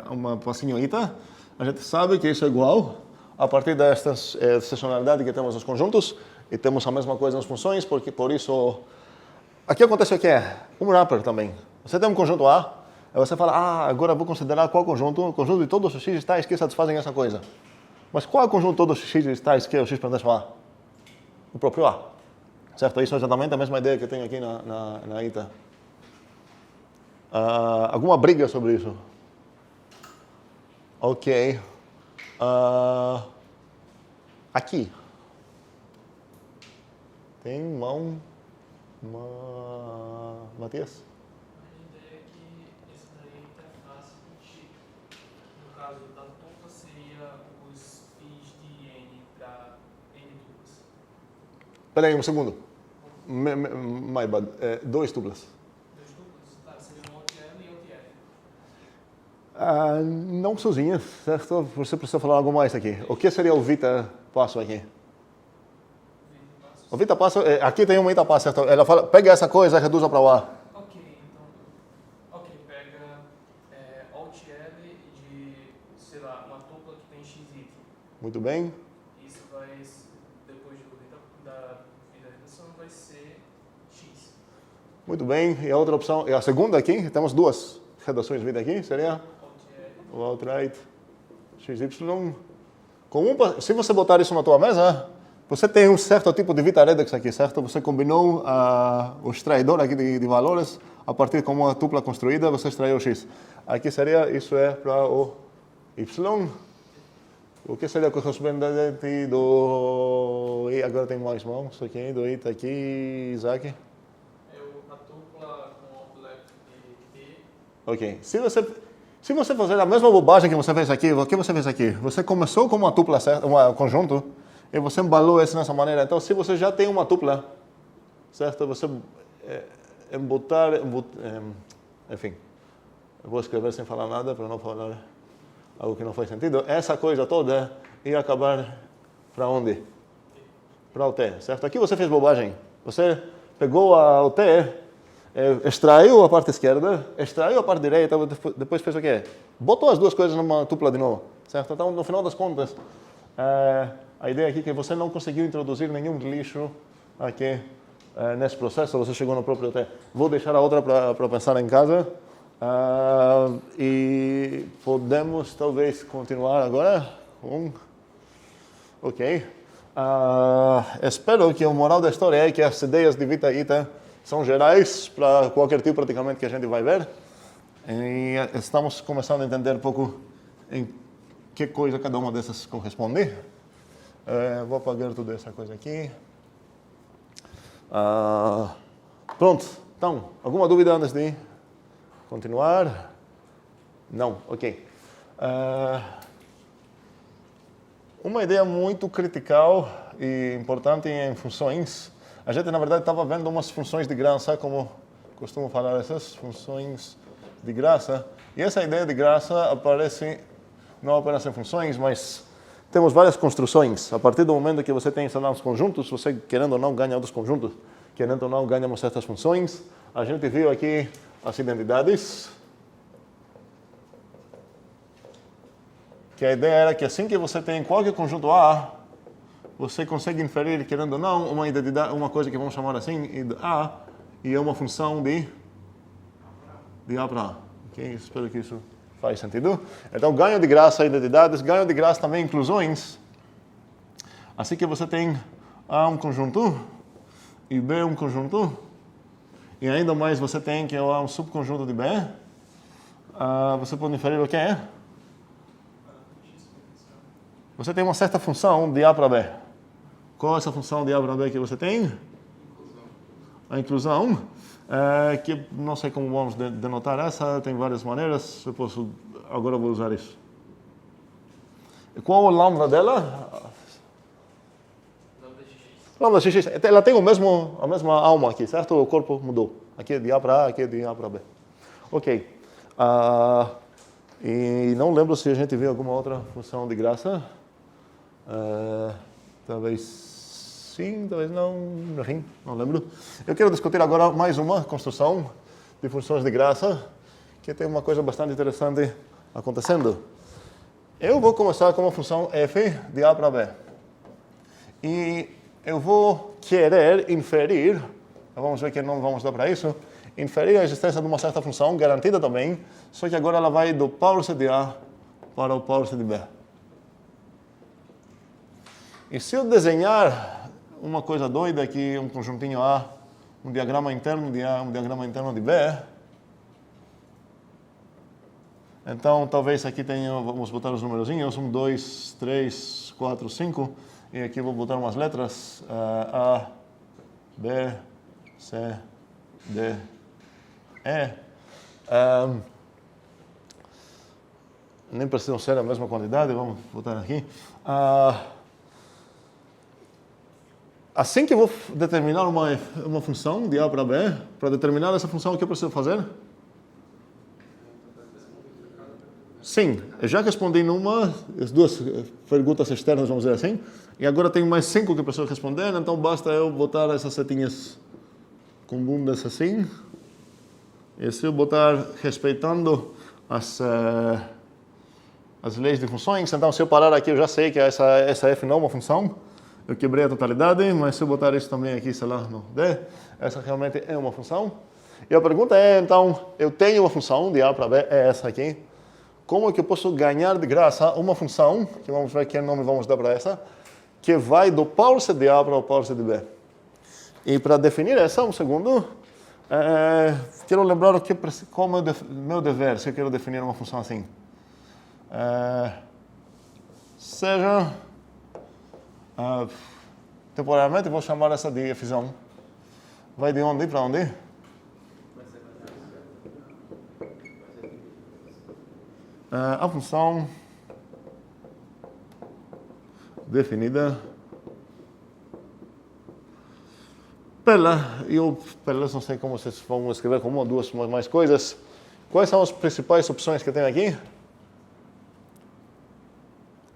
uma passinhoita. A gente sabe que isso é igual a partir desta excepcionalidade que temos nos conjuntos e temos a mesma coisa nas funções, porque por isso... Aqui acontece o que é? Um wrapper também. Você tem um conjunto A, aí você fala, agora vou considerar qual conjunto? O conjunto de todos os x tais que satisfazem essa coisa. Mas qual é o conjunto de todos os x tais que o x pertence ao A? O próprio A. Certo? Isso é exatamente a mesma ideia que eu tenho aqui na ITA. Alguma briga sobre isso? Ok. Aqui. Tem mão... Matias? A ideia é que esse daí é interface com chip. No caso da tupla seria os fis de n para n duplas. Espera aí um segundo. My bad. Dois tuplas. Dois duplos, tá, seria um OTL e OTL. Não sozinha, certo? Você precisa falar algo mais aqui. O que seria o Vita passo aqui? O Vita passo, aqui tem um Vita passo, certo? Ela fala, pega essa coisa e reduza para o A. Ok, então. Ok, pega OTL de, sei lá, uma tupla que tem XY. Muito bem. Isso vai, depois da redução, vai ser X. Muito bem. E a outra opção, a segunda aqui, temos duas redações de Vita aqui, seria OTL. o outright XY. Se você botar isso na tua mesa, você tem um certo tipo de Vita Redex aqui, certo? Você combinou o extraidor aqui de valores, a partir de uma tupla construída, você extraiu o X. Aqui seria, isso é para o Y. O que seria correspondente do... E agora tem mais mãos aqui, do I tá aqui, Isaac. É a tupla com o left de T. Ok. Se você fazer a mesma bobagem que você fez aqui, o que você fez aqui? Você começou com uma tupla, certo? Um conjunto, e você embalou isso dessa maneira. Então, se você já tem uma tupla, certo? Você enfim, eu vou escrever sem falar nada para não falar algo que não faz sentido. Essa coisa toda ia acabar para onde? Para o T, certo? Aqui você fez bobagem. Você pegou o T, extraiu a parte esquerda, extraiu a parte direita, depois fez o quê? Botou as duas coisas numa tupla de novo, certo? Então, no final das contas, a ideia aqui é que você não conseguiu introduzir nenhum lixo aqui nesse processo, você chegou no próprio T. Vou deixar a outra para pensar em casa. E podemos talvez continuar agora? Ok. Espero que o moral da história é que as ideias de Vita Ita são gerais para qualquer tipo praticamente que a gente vai ver. E estamos começando a entender um pouco em que coisa cada uma dessas corresponde. Vou apagar toda essa coisa aqui. Pronto. Então, alguma dúvida antes de continuar? Não, ok. Uma ideia muito critical e importante em funções. A gente, na verdade, estava vendo umas funções de graça, como costumo falar, essas funções de graça. E essa ideia de graça aparece não apenas em funções, mas temos várias construções. A partir do momento que você tem, sei lá, uns conjuntos, você, querendo ou não, ganha outros conjuntos. Querendo ou não, ganha certas funções. A gente viu aqui as identidades, que a ideia era que assim que você tem qualquer conjunto A, você consegue inferir, querendo ou não, uma identidade, uma coisa que vamos chamar assim, A, e é uma função de A para A. Okay? Espero que isso faz sentido. Então, ganho de graça identidades, ganho de graça também inclusões. Assim que você tem A um conjunto e B um conjunto, e ainda mais você tem que é um subconjunto de B, você pode inferir o que é? Você tem uma certa função de A para B. Qual é essa função de A para B que você tem? A inclusão. Que não sei como vamos denotar essa, tem várias maneiras. Agora eu vou usar isso. E qual é o lambda dela? Lambda XX. Ela tem a mesma alma aqui, certo? O corpo mudou. Aqui é de A para A, aqui é de A para B. Ok. E não lembro se a gente viu alguma outra função de graça. Talvez sim, talvez não. Enfim, não lembro. Eu quero discutir agora mais uma construção de funções de graça, que tem uma coisa bastante interessante acontecendo. Eu vou começar com uma função f de A para B. E eu vou querer inferir, vamos ver que não vamos dar para isso, inferir a existência de uma certa função, garantida também, só que agora ela vai do power C de A para o power C de B. E se eu desenhar uma coisa doida aqui, um conjuntinho A, um diagrama interno de A, um diagrama interno de B, então talvez aqui tenha, vamos botar os numerozinhos, 1, 2, 3, 4, 5, e aqui vou botar umas letras, A, B, C, D, E. Nem precisam ser a mesma quantidade, vamos botar aqui. assim que eu vou determinar uma função de A para B, para determinar essa função, o que eu preciso fazer? Sim, eu já respondi as duas perguntas externas, vamos dizer assim, e agora tenho mais 5 que eu preciso responder, então basta eu botar essas setinhas com bundas assim, e se eu botar respeitando as leis de funções, então se eu parar aqui eu já sei que essa f não é uma função, eu quebrei a totalidade, mas se eu botar isso também aqui, sei lá, no D, essa realmente é uma função. E a pergunta é, então, eu tenho uma função de A para B, é essa aqui, como é que eu posso ganhar de graça uma função, que vamos ver que nome vamos dar para essa, que vai do parse de A para o parse de B. E para definir essa, um segundo, quero lembrar qual é o meu dever, se eu quero definir uma função assim. Seja, temporariamente, vou chamar essa de efizão. Vai de onde para onde? A função definida pelas, não sei como vocês vão escrever, como uma, duas, mais coisas. Quais são as principais opções que eu tenho aqui?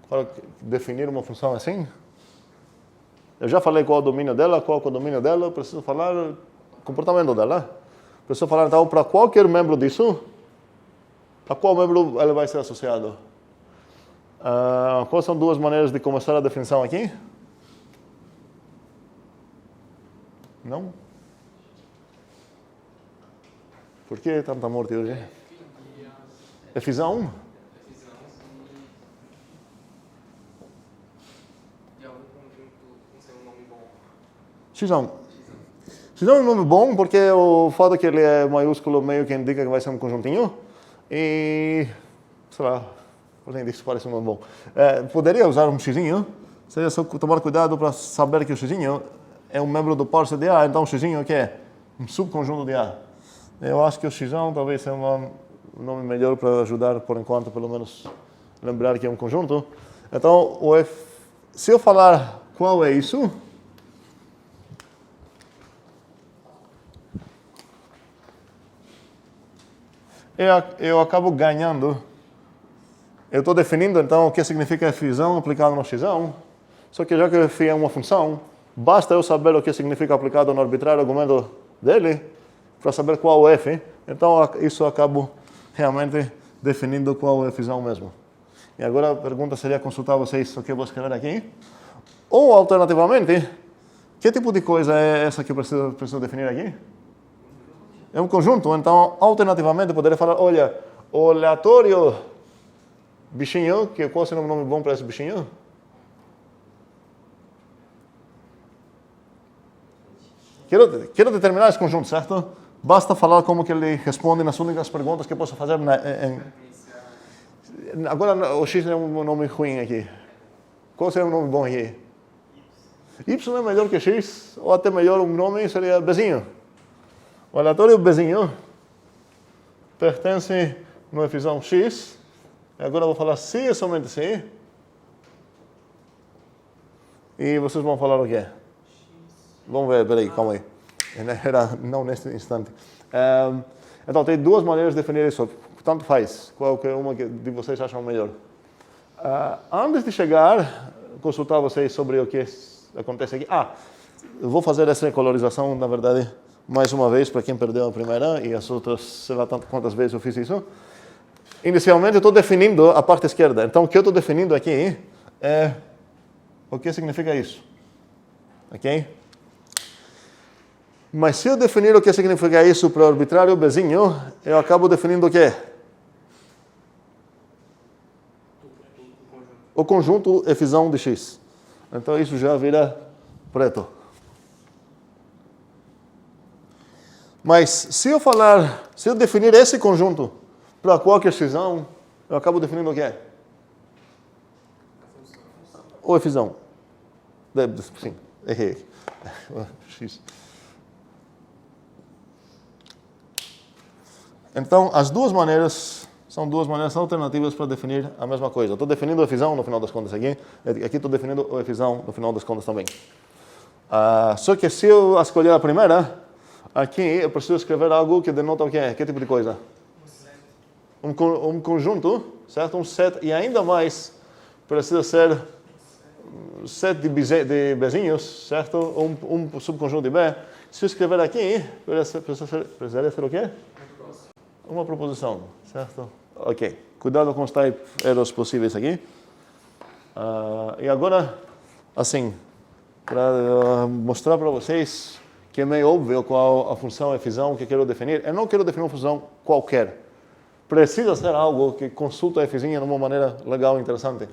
Para definir uma função assim? Eu já falei qual é o domínio dela, qual é o codomínio dela, eu preciso falar o comportamento dela. Preciso falar, então, para qualquer membro disso, a qual membro ele vai ser associado. Quais são duas maneiras de começar a definição aqui? Não? Por que tanta morte hoje? Efizão? Xizão. Xizão é um nome bom porque o fato que ele é maiúsculo meio que indica que vai ser um conjuntinho. E, sei lá, além disso parece um nome bom. Poderia usar um xizinho, seria só tomar cuidado para saber que o xizinho é um membro do parse de A, então o xizinho que é um subconjunto de A. Eu acho que o xizão talvez seja um nome melhor para ajudar, por enquanto, pelo menos, lembrar que é um conjunto. Então, se eu falar qual é isso, eu acabo ganhando. Eu estou definindo, então, o que significa efizão aplicado no xizão. Só que já que f é uma função, basta eu saber o que significa aplicado no arbitrário argumento dele para saber qual é f. Então, isso eu acabo realmente definindo qual é a efizão mesmo. E agora a pergunta seria consultar vocês o que eu vou escrever aqui. Ou, alternativamente, que tipo de coisa é essa que eu preciso definir aqui? É um conjunto, então, alternativamente, eu poderia falar, olha, o aleatório bichinho, qual seria um nome bom para esse bichinho? Quero determinar esse conjunto, certo? Basta falar como que ele responde nas únicas perguntas que eu posso fazer. Agora, o X é um nome ruim aqui. Qual seria um nome bom aqui? Y é melhor que X, ou até melhor um nome seria Bzinho. O aleatório Bzinho pertence no efizão X. E agora eu vou falar se e somente se. E vocês vão falar o quê? Vamos ver, peraí, calma aí. Não neste instante. Então, tem duas maneiras de definir isso. Tanto faz. Qual que é uma de vocês acham melhor? Antes de chegar, consultar vocês sobre o que acontece aqui. Eu vou fazer essa colorização, na verdade, mais uma vez, para quem perdeu a primeira e as outras, sei lá quantas vezes eu fiz isso. Inicialmente, eu estou definindo a parte esquerda. Então, o que eu estou definindo aqui é o que significa isso. Ok? Mas se eu definir o que significa isso para o arbitrário Bzinho, eu acabo definindo o quê? O conjunto efizão de X. Então, isso já vira preto. Mas se eu definir esse conjunto para qualquer xizão, eu acabo definindo o quê? O efizão. Sim, errei. X. Então, as duas maneiras são duas maneiras alternativas para definir a mesma coisa. Estou definindo o efizão no final das contas aqui. Aqui estou definindo o efizão no final das contas também. Só que se eu escolher a primeira, aqui eu preciso escrever algo que denota o quê? Que tipo de coisa? Um conjunto, certo? Um set, e ainda mais precisa ser um set de Bzinhos, certo? Um subconjunto de B. Se eu escrever aqui, precisaria ser o quê? Uma proposição, certo? Ok. Cuidado com os type erros possíveis aqui. E agora, assim, para mostrar para vocês que é meio óbvio qual a função fzão que eu quero definir. Eu não quero definir uma função qualquer. Precisa ser algo que consulta a fzinha de uma maneira legal e interessante.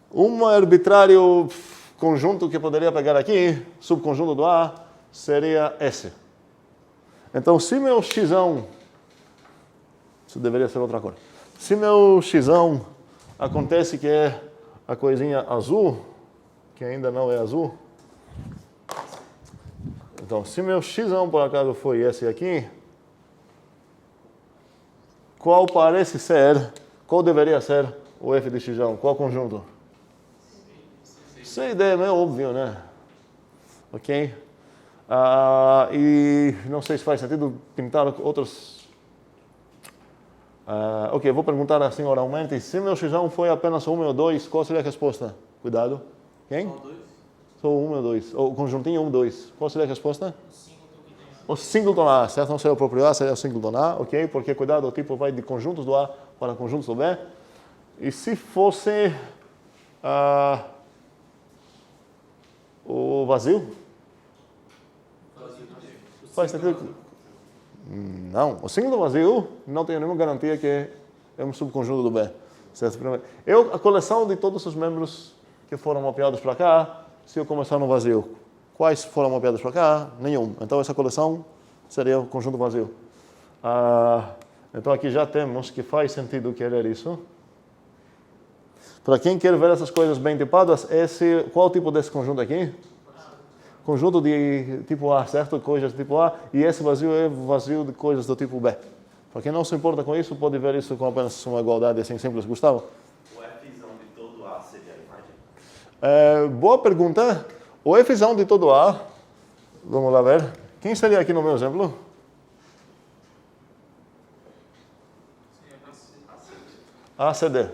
Um arbitrário conjunto que eu poderia pegar aqui, subconjunto do A, seria S. Então, se meu xão, isso deveria ser outra cor. Se meu xão acontece que é a coisinha azul, que ainda não é azul, então, se meu xão por acaso foi esse aqui, qual deveria ser o f de xão? Qual conjunto? C e D é meio óbvio, né? Ok? E não sei se faz sentido pintar outros. Ok, vou perguntar assim oralmente. Se meu xão foi apenas 1 ou 2, qual seria a resposta? Cuidado. Quem? Só 1 ou 2. O conjuntinho 1, 2. Qual seria a resposta? O singleton A, certo? Não seria o próprio A, seria o singleton A, ok? Porque, cuidado, o tipo vai de conjuntos do A para conjuntos do B. E se fosse o vazio? Faz sentido? Não. O singleton vazio não tem nenhuma garantia que é um subconjunto do B. Certo? A coleção de todos os membros que foram mapeados para cá, se eu começar no vazio, quais foram mapeados para cá? Nenhum. Então, essa coleção seria o conjunto vazio. Então, aqui já temos que faz sentido querer isso. Para quem quer ver essas coisas bem tipadas, qual o tipo desse conjunto aqui? Conjunto de tipo A, certo? Coisas de tipo A. E esse vazio é vazio de coisas do tipo B. Para quem não se importa com isso, pode ver isso com apenas uma igualdade assim simples. Gustavo? O fzão de todo A seria a imagem? Boa pergunta. O fzão de todo A, vamos lá ver. Quem seria aqui no meu exemplo? ACD.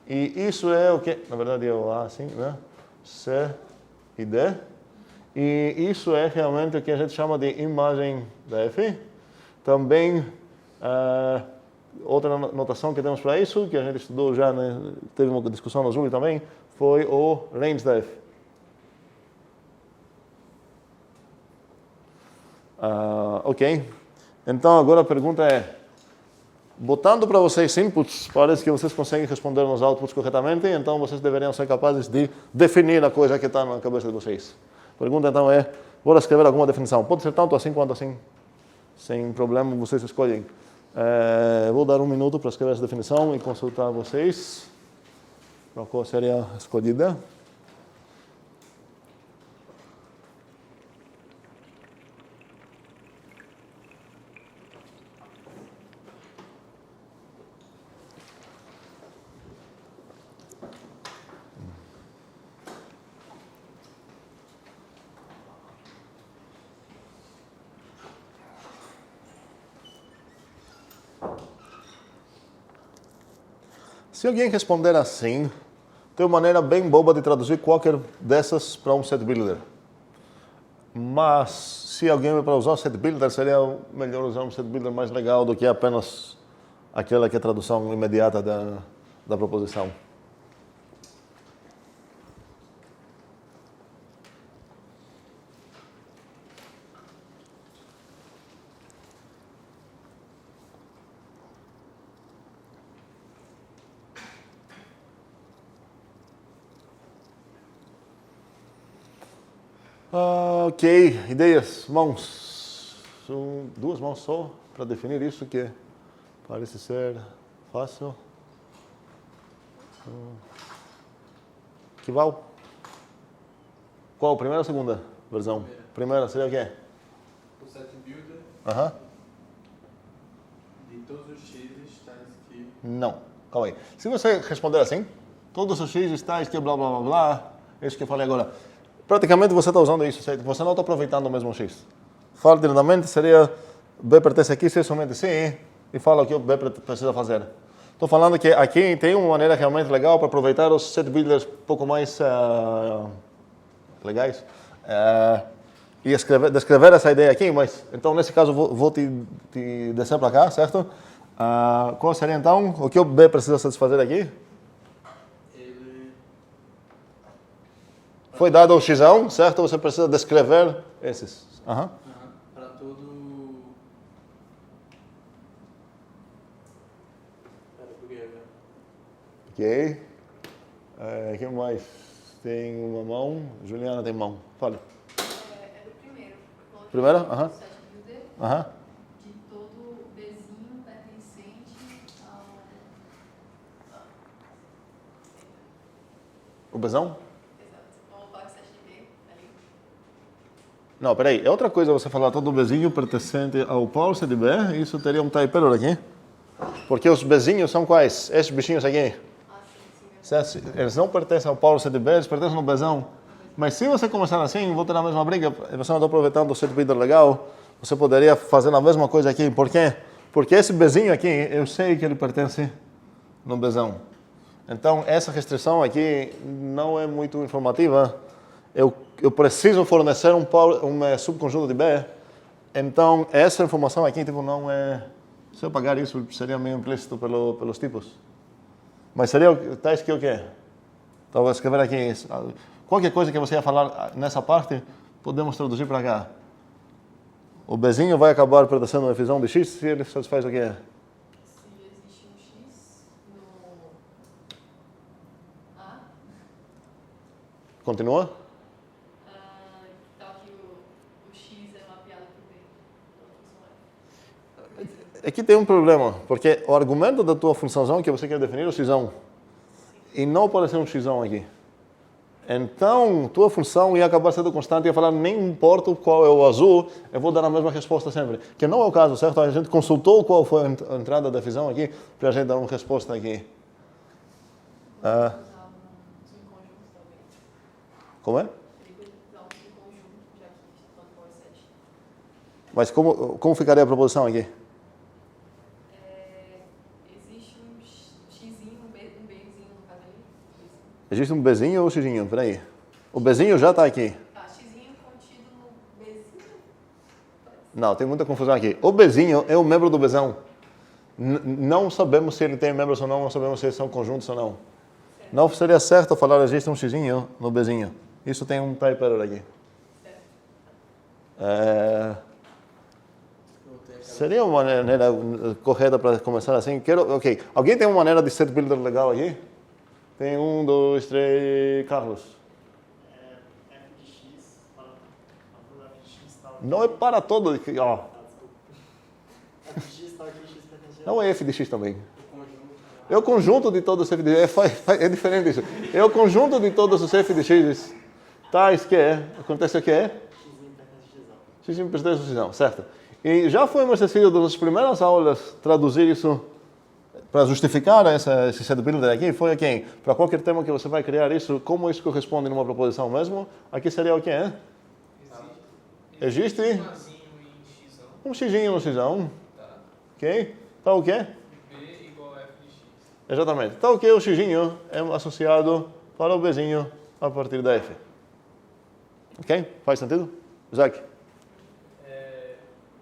E isso é o que? Na verdade é o A assim, né? C e D. E isso é realmente o que a gente chama de imagem da F. Também, outra notação que temos para isso, que a gente estudou já, né? Teve uma discussão no Azul também, foi o range da F. Ok. Então, agora a pergunta é, botando para vocês inputs, parece que vocês conseguem responder nos outputs corretamente, então vocês deveriam ser capazes de definir a coisa que está na cabeça de vocês. A pergunta então é, vou escrever alguma definição. Pode ser tanto assim quanto assim. Sem problema, vocês escolhem. Vou dar um minuto para escrever essa definição e consultar vocês. Qual seria a escolhida? Se alguém responder assim, tem uma maneira bem boba de traduzir qualquer dessas para um set builder. Mas, se alguém vai para usar um set builder, seria melhor usar um set builder mais legal do que apenas aquela que é a tradução imediata da proposição. Ok, ideias, mãos. São 2 mãos só para definir isso que parece ser fácil. Kival? Qual? Primeira ou segunda versão? Primeira seria o quê? O set builder de todos os x tais que... Não, calma aí. Se você responder assim, todos os x tais que blá blá blá blá, isso que eu falei agora. praticamente você está usando isso, certo? Você não está aproveitando o mesmo x. Fala diretamente, seria B pertence aqui, se é somente sim, e fala o que o B precisa fazer. Estou falando que aqui tem uma maneira realmente legal para aproveitar os set builders um pouco mais legais e descrever essa ideia aqui, mas então nesse caso vou te descer para cá, certo? Qual seria então o que o B precisa satisfazer aqui? Foi dado o x, certo? Você precisa descrever esses. Para todo... Ok. Quem mais? Tem uma mão. Juliana tem mão. Fale. É do primeiro. Primeiro? Set builder de todo Bzinho pertencente ao... O Bzão? Exato. Vamos falar set de B ali. Não, peraí. É outra coisa você falar todo Bzinho pertencente ao polo C de B. Isso teria um type error aqui. Porque os Bzinhos são quais? Esses bichinhos aqui. Eles não pertencem ao polo C de B, eles pertencem no Bzão. Mas se você começar assim, vou ter a mesma briga, você não está aproveitando o set builder legal, você poderia fazer a mesma coisa aqui. Por quê? Porque esse Bzinho aqui, eu sei que ele pertence no Bzão. Então, essa restrição aqui não é muito informativa. Eu preciso fornecer um subconjunto de B. Então, essa informação aqui tipo, não é... Se eu pagar isso, seria meio implícito pelos tipos. Mas seria, está escrito o quê? Então, vou escrever aqui. Qualquer coisa que você ia falar nessa parte, podemos traduzir para cá. O Bzinho vai acabar pertencendo a efusão de x se ele satisfaz o quê? Se existe um x no A, Continua? tal que o x é mapeado por B. Pela função f. Aqui tem um problema, porque o argumento da tua funçãozão que você quer definir é o xão. E não pode ser um xão aqui. Então, tua função ia acabar sendo constante, ia falar, nem importa qual é o azul, eu vou dar a mesma resposta sempre. Que não é o caso, certo? A gente consultou qual foi a entrada da fusão aqui, para a gente dar uma resposta aqui. Usar um subconjunto também. Como é? Ele pode usar um subconjunto, já que a gente está falando de 7. Mas como ficaria a proposição aqui? Existe um xzinho, um bzinho no caso ali. Existe um Bzinho ou xzinho? Peraí. O Bzinho já está aqui. Tá, xzinho contido no bzinho. Não, tem muita confusão aqui. O Bzinho é o membro do Bzão. Não sabemos se ele tem membros ou não sabemos se eles são conjuntos ou não. Não seria certo falar existe um xzinho no Bzinho. Isso tem um type error aqui. Seria uma maneira correta para começar assim? Ok. Alguém tem uma maneira de set builder legal aqui? Tem 1, 2, 3, Carlos. F de x, para F de x tal. Não é para todo. Ó. Desculpa. F de x tal aqui, x pertence a... Não é f de x também. É o conjunto de todos os f de x. É diferente isso. É o conjunto de todos os f de x. Tais que acontece o que é? X pertence a x, certo? E já foi um exercício das primeiras aulas traduzir isso para justificar esse set builder aqui. Foi aqui. Para qualquer tema que você vai criar isso, como isso corresponde numa proposição mesmo? Aqui seria o que é? Existe um xzinho no xão. Ok? Tá o quê? B igual a f de x. Exatamente. Tá o que o xzinho é associado para o bzinho a partir da f. Ok? Faz sentido? Isaac?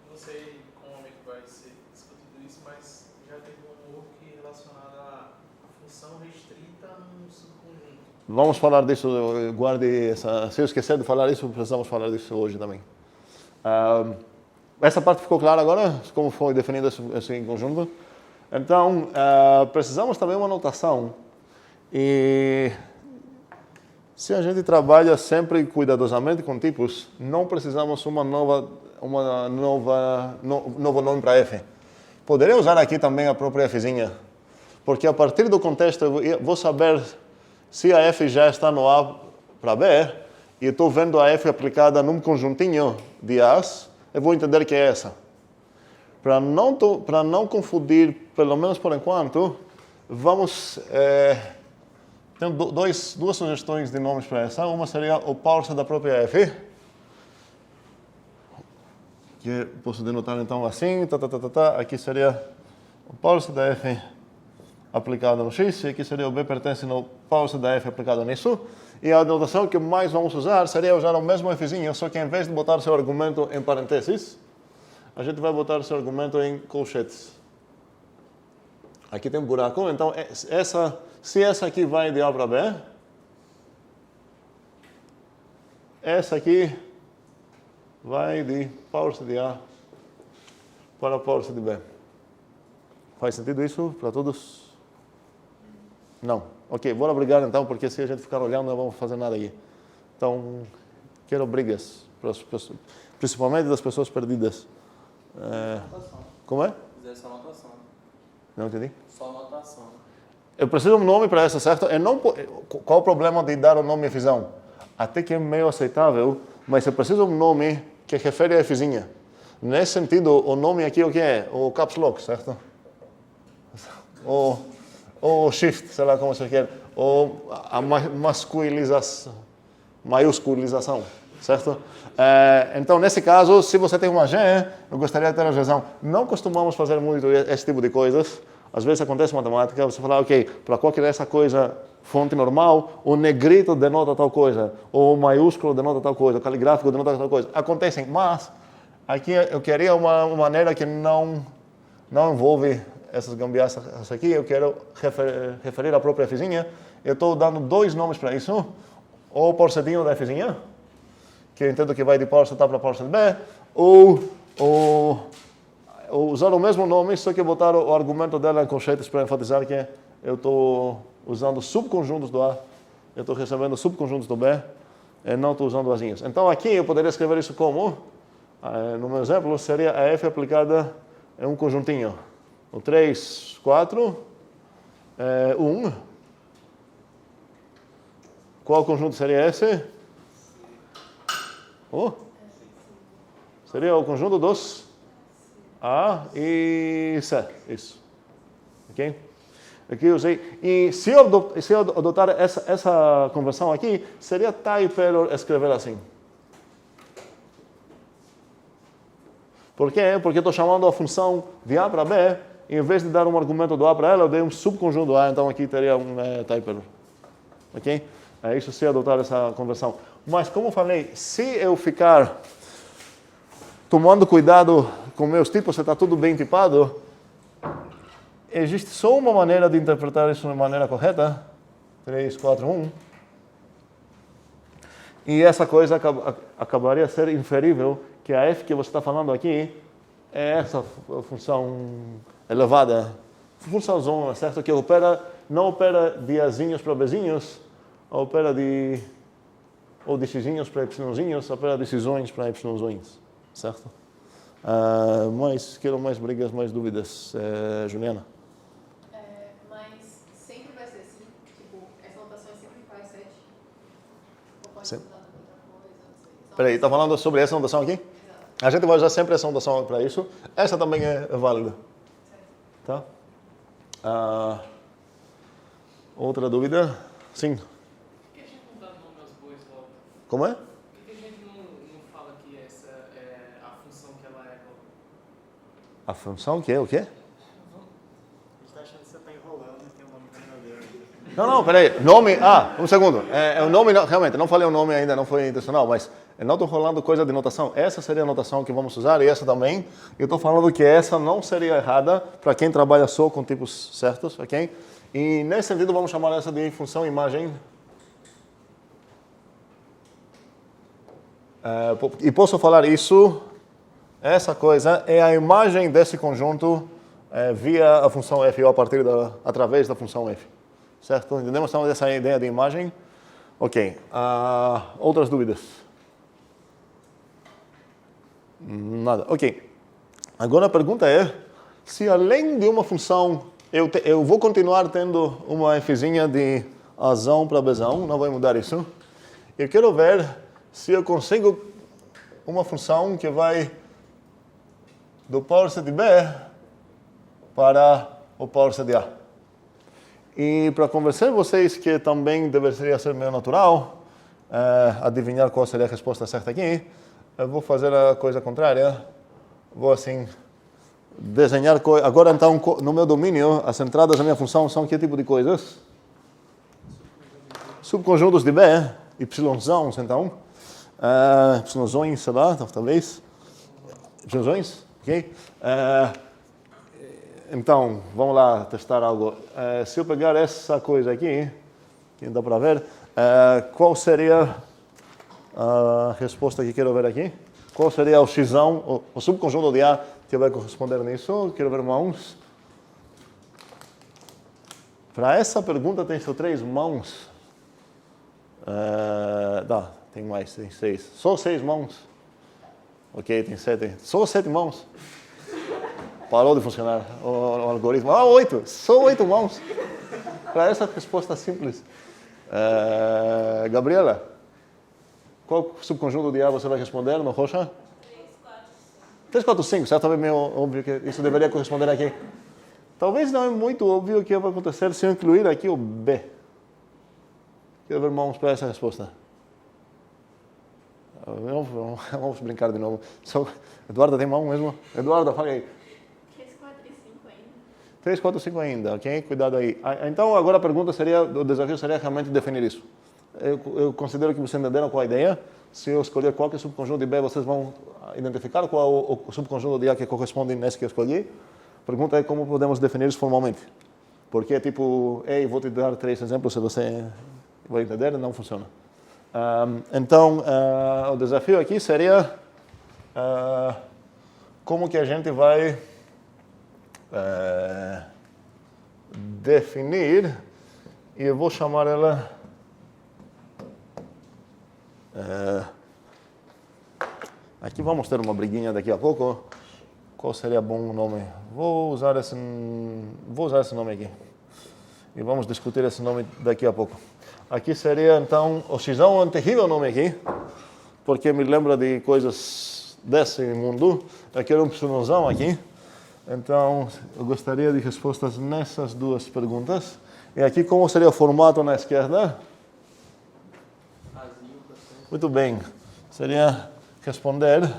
Não sei como é que vai ser discutido isso, mas já teve um work relacionado à função restrita num subconjunto. Vamos falar disso, guarde essa... Se eu esquecer de falar isso, precisamos falar disso hoje também. Essa parte ficou clara agora? Como foi definido esse conjunto? Então, precisamos também de uma notação. E se a gente trabalha sempre cuidadosamente com tipos, não precisamos novo nome para f. Poderia usar aqui também a própria fzinha, porque a partir do contexto eu vou saber se a f já está no A para B, e estou vendo a f aplicada num conjuntinho de A's, eu vou entender que é essa. Para não confundir, pelo menos por enquanto, vamos tenho duas sugestões de nomes para essa. Uma seria o power da própria F, que posso denotar então assim, aqui seria o power da F aplicado no X, e aqui seria o B pertence no power da F aplicado nisso. E a notação que mais vamos usar seria usar o mesmo Fzinho, só que em vez de botar seu argumento em parênteses, a gente vai botar seu argumento em colchetes. Aqui tem um buraco, então se essa aqui vai de A para B, essa aqui vai de power de A para power de B. Faz sentido isso para todos? Não. Ok, bora brigar então, porque se a gente ficar olhando não vamos fazer nada aí. Então, quero brigas, principalmente das pessoas perdidas. Como é? Quiser só anotação. Não entendi? Só anotação. Eu preciso de um nome para essa, certo? Qual o problema de dar o nome Fzão? Até que é meio aceitável, mas eu preciso de um nome que refere a Fzinha. Nesse sentido, o nome aqui o que é? O caps lock, certo? Ou shift, sei lá como você quer. Ou a maiusculização, certo? Então, nesse caso, se você tem uma G, eu gostaria de ter a razão. Não costumamos fazer muito esse tipo de coisas. Às vezes acontece matemática, você fala, ok, para qualquer essa coisa, fonte normal, o negrito denota tal coisa, ou o maiúsculo denota tal coisa, o caligráfico denota tal coisa. Acontecem, mas aqui eu queria uma maneira que não envolve essas gambiarras aqui. Eu quero referir a própria Fzinha. Eu estou dando dois nomes para isso. Ou porcetinho da Fzinha, que eu entendo que vai de porcet A para porcet B, ou usar o mesmo nome, só que botar o argumento dela em colchetes para enfatizar que eu estou usando subconjuntos do A, eu estou recebendo subconjuntos do B, e não estou usando asinhos. Então aqui eu poderia escrever isso como, no meu exemplo, seria a F aplicada em um conjuntinho. O 3, 4, 1. Qual conjunto seria esse? Seria o conjunto dos A e C. Isso. Ok? Aqui eu usei. E se eu adotar essa conversão aqui, seria type error escrever assim. Por quê? Porque eu estou chamando a função de A para B, e em vez de dar um argumento do A para ela, eu dei um subconjunto A, então aqui teria um type error. Ok? É isso se adotar essa conversão. Mas, como eu falei, se eu ficar tomando cuidado com meus tipos, se está tudo bem tipado, existe só uma maneira de interpretar isso de maneira correta. 3, 4, 1. E essa coisa acabaria ser inferível, que a F que você está falando aqui é essa função elevada. Função zona, certo? Que não opera de Azinhos para Bzinhos, opera de xzinhos para yzinhos, opera de xzões para yzões, certo? Mas quero mais brigas, mais dúvidas, Juliana. Mas sempre vai ser assim? Tipo, essa notação é sempre igual a 7? Ou pode Sempre. mudar outra coisa? Não sei. Só Peraí, está falando sobre essa notação aqui? Exato. A gente vai usar sempre essa notação para isso. Essa também é válida. Certo. Tá? Outra dúvida? Sim. Por que a gente não dá nome aos bois logo? Como é? Por que a gente não fala que essa é a função que ela é logo? A função que é o quê? A gente está achando que você está enrolando e tem um nome verdadeiro. Não, peraí. Nome. Um segundo. O nome, realmente, não falei o nome ainda, não foi intencional, mas eu não estou falando coisa de notação. Essa seria a notação que vamos usar e essa também. Eu estou falando que essa não seria errada para quem trabalha só com tipos certos, ok? E nesse sentido vamos chamar essa de função imagem. E posso falar isso, essa coisa é a imagem desse conjunto via a função f ou através da função f. Certo? Entendemos então essa ideia de imagem? Ok. Outras dúvidas? Nada. Ok. Agora a pergunta é, se além de uma função, eu vou continuar tendo uma fzinha de Azão para Bzão, não vai mudar isso. Eu quero ver se eu consigo uma função que vai do power set de B para o power set de A. E para convencer vocês que também deveria ser meio natural adivinhar qual seria a resposta certa aqui, eu vou fazer a coisa contrária. Vou assim desenhar coisas. Agora então, no meu domínio, as entradas da minha função são que tipo de coisas? Subconjuntos de B, yzões então. Yzões, sei lá, talvez. Yzões, ok? Então, vamos lá testar algo. Se eu pegar essa coisa aqui, que dá para ver, qual seria a resposta que quero ver aqui? Qual seria o xão, o subconjunto de A que vai corresponder nisso? Quero ver mãos. Para essa pergunta tem só 3 mãos. Tem mais, tem 6. Só 6 mãos. Ok, tem 7. Só 7 mãos. Parou de funcionar o algoritmo. 8. Só 8 mãos. Para essa resposta simples. Gabriela, qual subconjunto de A você vai responder no Rocha? 3, 4, 5. Certamente é meio óbvio que isso deveria corresponder aqui. Talvez não é muito óbvio o que vai acontecer se eu incluir aqui o B. Quero ver mãos para essa resposta. Vamos brincar de novo. Eduardo tem mão mesmo? Eduardo, fala aí. 3, 4 e 5 ainda. 3, 4, 5 ainda, ok? Cuidado aí. Então, agora a pergunta seria, o desafio seria realmente definir isso. Eu considero que vocês entenderam qual a ideia. Se eu escolher qualquer subconjunto de B, vocês vão identificar qual o subconjunto de A que corresponde nesse que eu escolhi. A pergunta é como podemos definir isso formalmente. Porque, tipo, vou te dar 3 exemplos, se você vai entender, não funciona. Então, o desafio aqui seria como que a gente vai definir, e eu vou chamar ela aqui vamos ter uma briguinha daqui a pouco. Qual seria bom o nome? Vou usar esse nome aqui. E vamos discutir esse nome daqui a pouco. Aqui seria, então, o xão, um terrível nome aqui, porque me lembra de coisas desse mundo. Eu quero um psunozão aqui. Então, eu gostaria de respostas nessas 2 perguntas. E aqui, como seria o formato na esquerda? Muito bem. Seria responder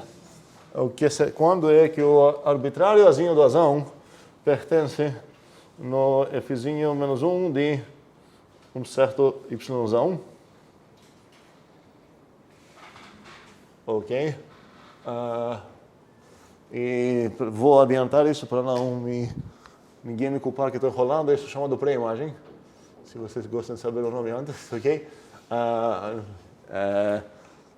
quando é que o arbitrário azinho do azão pertence no fzinho menos 1 de um certo yzão. Ok. E vou adiantar isso para ninguém me culpar que estou enrolando. Isso chama de pré-imagem. Se vocês gostam de saber o nome antes, ok?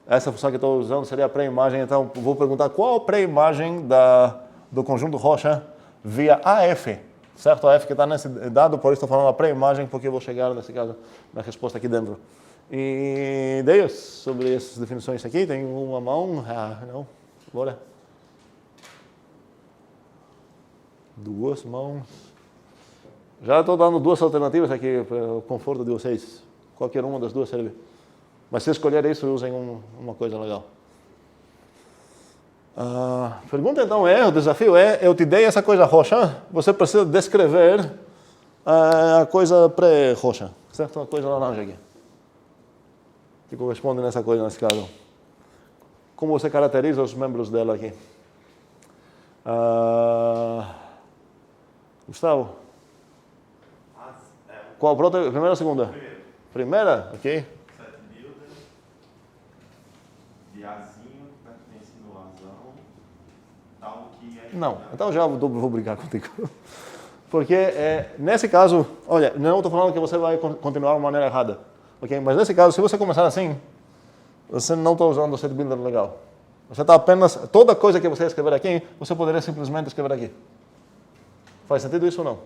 Essa função que estou usando seria a pré-imagem. Então, vou perguntar qual a pré-imagem do conjunto Rocha via AF. Certo? A F que está nesse dado, por isso estou falando a pré-imagem, porque eu vou chegar, nesse caso, na resposta aqui dentro. E ideias sobre essas definições aqui? Tem uma mão? Não. Bora. 2 mãos. Já estou dando 2 alternativas aqui para o conforto de vocês. Qualquer uma das 2 serve. Mas se escolher isso, usem uma coisa legal. A pergunta então o desafio eu te dei essa coisa roxa, você precisa descrever a coisa pré-roxa, certo? A coisa laranja aqui. Que corresponde nessa coisa, nesse caso. Como você caracteriza os membros dela aqui? Gustavo? Qual? Primeira ou segunda? Primeira? Ok. Não, então já vou brigar contigo. Porque nesse caso, olha, não estou falando que você vai continuar de uma maneira errada, ok? Mas nesse caso, se você começar assim, você não está usando o set builder legal. Você está apenas, toda coisa que você escrever aqui, você poderia simplesmente escrever aqui. Faz sentido isso ou não?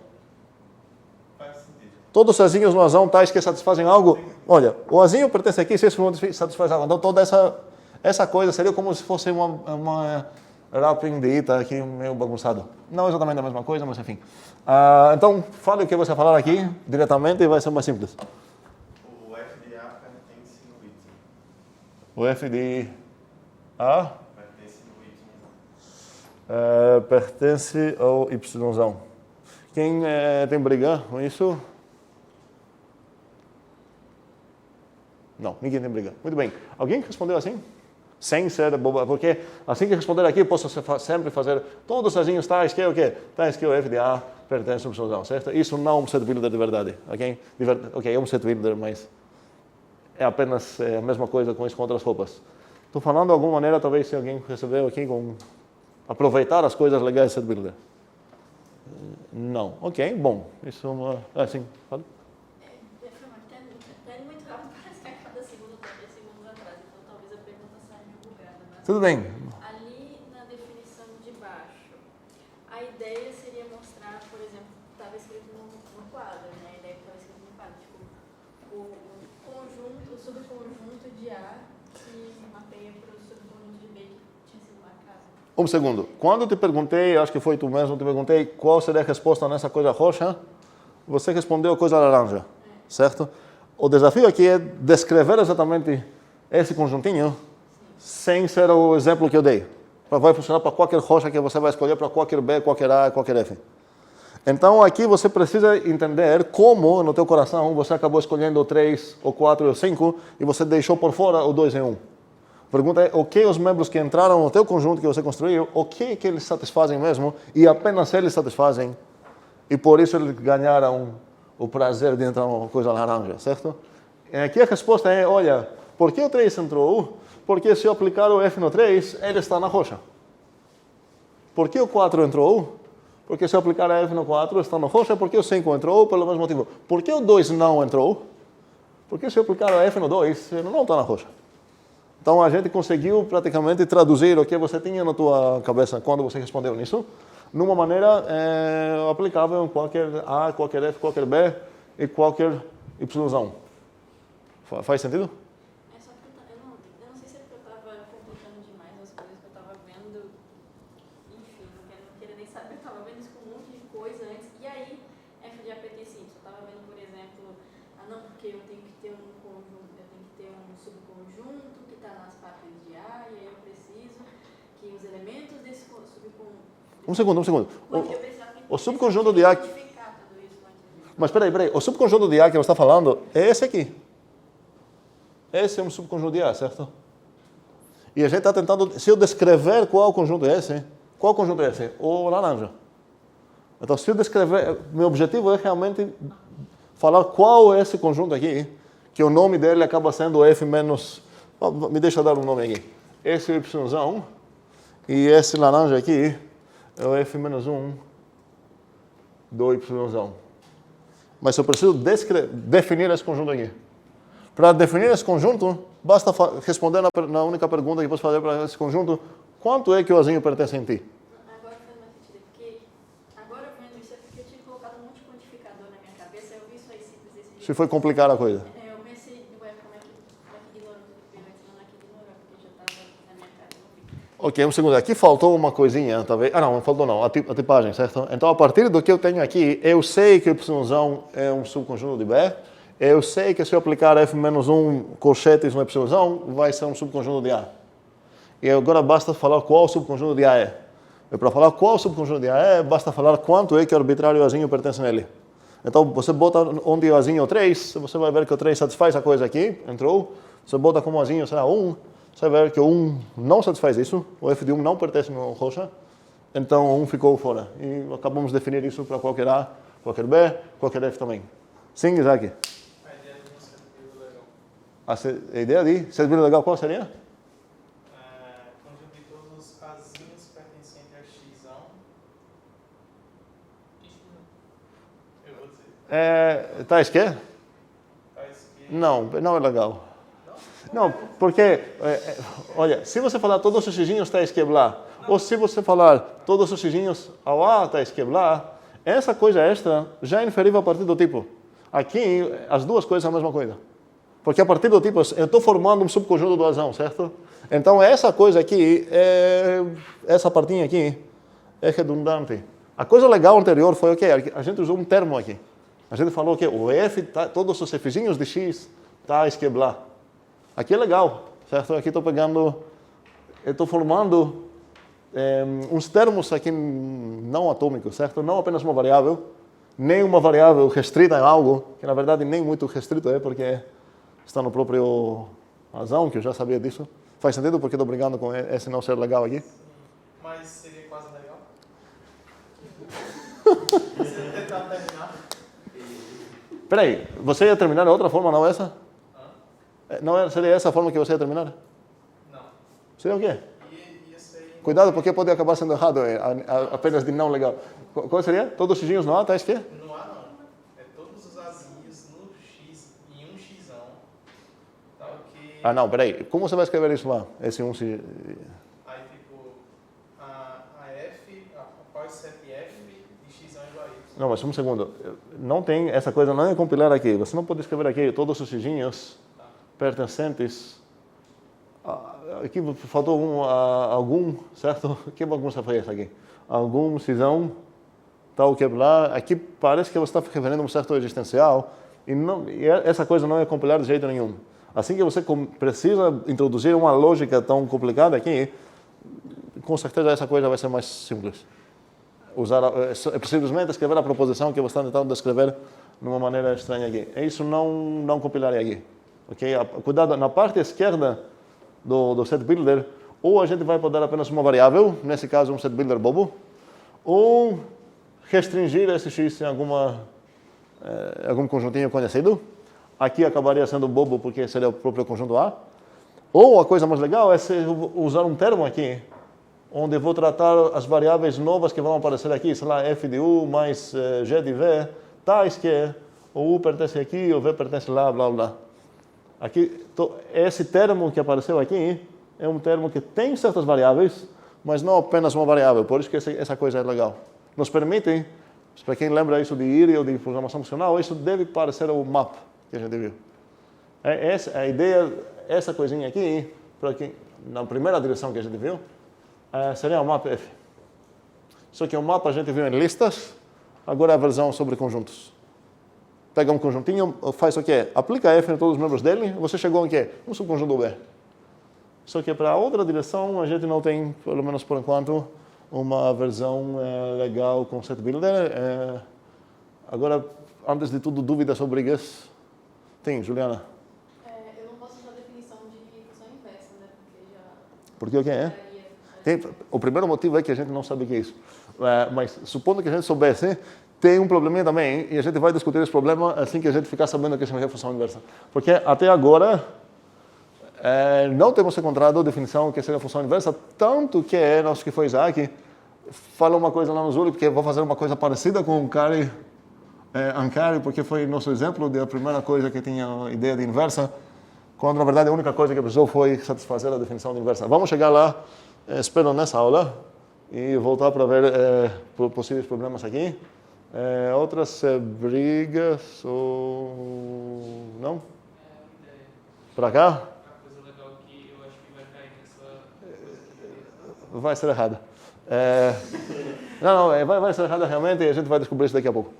Faz sentido. Todos os azinhos no azão tais que satisfazem algo, olha, o azinho pertence aqui, se isso não satisfaz algo. Então toda essa coisa seria como se fosse uma wrapping de ita aqui meio bagunçado. Não exatamente a mesma coisa, mas enfim. Então, fale o que você vai falar aqui diretamente e vai ser mais simples. O f de A pertence no Y. O f de A Pertence no Y. pertence ao Y. Quem tem briga com isso? Não, ninguém tem briga. Muito bem. Alguém respondeu assim? Sem ser boba, porque assim que responder aqui, eu posso sempre fazer todos os azinhos tais que o quê? Tais que o f de A pertence a Y, certo? Isso não é um set builder de verdade, ok? Ok, é um set builder, mas é apenas a mesma coisa com isso com outras roupas. Estou falando de alguma maneira, talvez se alguém recebeu aqui com aproveitar as coisas legais do set builder. Não, ok, bom. Isso é uma... sim, fala. Tá indo muito rápido, parece que a cada segundo tá 3 segundos atrás, então talvez a pergunta saia meio bugada. Mas Tudo bem. ali na definição de baixo, a ideia seria mostrar, por exemplo, estava escrito no quadro, né? A ideia que estava escrito no quadro, tipo, o conjunto, o subconjunto de A que mapeia para o subconjunto de B que tinha sido marcado. Um segundo. Quando eu te perguntei, acho que foi tu mesmo, te perguntei qual seria a resposta nessa coisa roxa, você respondeu coisa laranja, certo? O desafio aqui é descrever exatamente esse conjuntinho sem ser o exemplo que eu dei. Vai funcionar para qualquer rocha que você vai escolher, para qualquer B, qualquer A, qualquer F. Então aqui você precisa entender como no teu coração você acabou escolhendo o 3, o 4 e o 5 e você deixou por fora o 2 e 1. A pergunta é o que os membros que entraram no teu conjunto que você construiu, o que eles satisfazem mesmo e apenas eles satisfazem e por isso eles ganharam o prazer de entrar numa coisa laranja, certo? Aqui a resposta é, olha, por que o 3 entrou? Porque se eu aplicar o F no 3, ele está na roxa. Por que o 4 entrou? Porque se eu aplicar a F no 4, está na roxa. Por que o 5 entrou? Pelo mesmo motivo. Por que o 2 não entrou? Porque se eu aplicar a F no 2, ele não está na roxa. Então a gente conseguiu praticamente traduzir o que você tinha na tua cabeça quando você respondeu nisso, numa maneira aplicável em qualquer A, qualquer F, qualquer B e qualquer Y. Faz sentido? É só que eu não sei se é porque eu estava complicando demais as coisas que eu estava vendo, enfim, não queria nem saber, eu estava vendo isso com um monte de coisa antes, e aí F de A pertence Y, eu estava vendo, por exemplo, não, porque eu tenho que ter um conjunto, eu tenho que ter um subconjunto que está nas partes de A, e aí eu preciso que os elementos desse subconjunto... Um segundo. O subconjunto de A... Codificar tudo isso antes disso. Mas peraí. O subconjunto de A que você está falando é esse aqui. Esse é um subconjunto de A, certo? E a gente está tentando... Se eu descrever qual conjunto é esse, qual conjunto é esse? O laranja. Então, se eu descrever... Meu objetivo é realmente falar qual é esse conjunto aqui, que o nome dele acaba sendo F menos... Me deixa dar um nome aqui. Esse é o Y e esse laranja aqui é o F menos 1 do Y. Mas eu preciso definir esse conjunto aqui. Para definir esse conjunto, basta responder na única pergunta que posso fazer para esse conjunto: quanto é que o azinho pertence em ti? Agora faz mais sentido, porque agora vendo isso é porque eu tinha colocado um monte de quantificador na minha cabeça, eu vi isso aí simples desse jeito. Se foi complicar a coisa. Eu pensei, ué, como é que ignorou tudo que veio antes, não é que ignorou, porque já estava na minha cara, eu não vi. Ok, um segundo. Aqui faltou uma coisinha, talvez. Ah, não faltou não. A tipagem, certo? Então, a partir do que eu tenho aqui, eu sei que o Y é um subconjunto de B. Eu sei que se eu aplicar F menos 1 colchetes no Y, vai ser um subconjunto de A. E agora basta falar qual subconjunto de A é. E para falar qual subconjunto de A é, basta falar quanto é que o arbitrário azinho pertence nele. Então, você bota onde o azinho é o 3, você vai ver que o 3 satisfaz a coisa aqui, entrou. Você bota como azinho, será 1, você vai ver que o 1 não satisfaz isso, o F de 1 não pertence no rocha, então o 1 ficou fora. E acabamos de definir isso para qualquer A, qualquer B, qualquer F também. Sim, Isaac? A ideia de um set builder legal. A ideia de set builder legal qual seria? Conjunto de todos os azinhos pertencentes a X. Eu vou dizer. Tais que? Tais que... Não é legal. Não, porque, olha, se você falar todos os xinhos tais que blá, ou se você falar todos os xinhos ao A tais que blá, essa coisa extra já é inferível a partir do tipo. Aqui, as duas coisas são a mesma coisa. Porque a partir do tipo, eu estou formando um subconjunto do azão, certo? Então, essa coisa aqui, essa partinha aqui, é redundante. A coisa legal anterior foi o quê? A gente usou um termo aqui. A gente falou que o F, todos os Fzinhos de X, tais que blá. Aqui é legal, certo? Aqui estou pegando, estou formando uns termos aqui não atômicos, certo? Não apenas uma variável, nem uma variável restrita em algo, que na verdade nem muito restrito é, porque está no próprio razão, que eu já sabia disso. Faz sentido porque estou brincando com esse não ser legal aqui? Mas seria quase legal. Você tentar terminar. Peraí, você ia terminar de outra forma, não essa? Não seria essa a forma que você ia terminar? Não. Seria o quê? Ia ser... Cuidado, porque pode acabar sendo errado, apenas de não legal. Qual seria? Todos os xinhos no A, tá esquerdo? No A não. É todos os azinhos no X, em um Xão. Tá ok. Ah, não, peraí. Como você vai escrever isso lá? Esse um se... Aí tipo, a F, após 7F, e Xão igual a Y. Não, mas um segundo. Não tem essa coisa, não é compilar aqui. Você não pode escrever aqui todos os xinhos pertencentes. Aqui faltou algum, certo? Que bagunça foi essa aqui? Algum cisão, tal que lá. Aqui parece que você está referindo a um certo existencial e essa coisa não é compilar de jeito nenhum. Assim que você precisa introduzir uma lógica tão complicada aqui, com certeza essa coisa vai ser mais simples. Simplesmente escrever a proposição que você está tentando descrever de uma maneira estranha aqui. Isso não compilaria aqui. Okay? Cuidado, na parte esquerda do set builder, ou a gente vai poder apenas uma variável, nesse caso um set builder bobo, ou restringir esse x em algum conjuntinho conhecido. Aqui acabaria sendo bobo porque seria o próprio conjunto A. Ou a coisa mais legal é usar um termo aqui, onde eu vou tratar as variáveis novas que vão aparecer aqui, sei lá, f de u mais g de v, tais que o u pertence aqui, o v pertence lá, blá, blá. Aqui, esse termo que apareceu aqui é um termo que tem certas variáveis, mas não apenas uma variável, por isso que essa coisa é legal. Nos permite, para quem lembra isso de IRI ou de programação funcional, isso deve parecer o map que a gente viu. A ideia, essa coisinha aqui, para quem, na primeira direção que a gente viu, seria o map F. Só que o mapa a gente viu em listas, agora é a versão sobre conjuntos. Pega um conjuntinho, faz o quê? Aplica F em todos os membros dele, você chegou em quê? Um subconjunto B. Só que para a outra direção, a gente não tem, pelo menos por enquanto, uma versão legal com set builder. Agora, antes de tudo, dúvidas sobre GUS? Tem, Juliana? Eu não posso usar a definição de função inversa, né? Porque já... Porque o que é? O primeiro motivo é que a gente não sabe o que é isso. Mas, supondo que a gente soubesse, tem um probleminha também, e a gente vai discutir esse problema assim que a gente ficar sabendo o que é função inversa. Porque até agora, não temos encontrado a definição que seria função inversa, tanto que nosso que foi Isaac falou uma coisa lá no Zuli, porque vou fazer uma coisa parecida com o Carry, Ancari, porque foi nosso exemplo da primeira coisa que tinha a ideia de inversa, quando na verdade a única coisa que precisou foi satisfazer a definição de inversa. Vamos chegar lá, espero nessa aula, e voltar para ver possíveis problemas aqui. Outras brigas ou não? Para cá? Uma coisa legal que eu acho que vai cair nessa... Vai ser errada. Vai ser errada realmente e a gente vai descobrir isso daqui a pouco.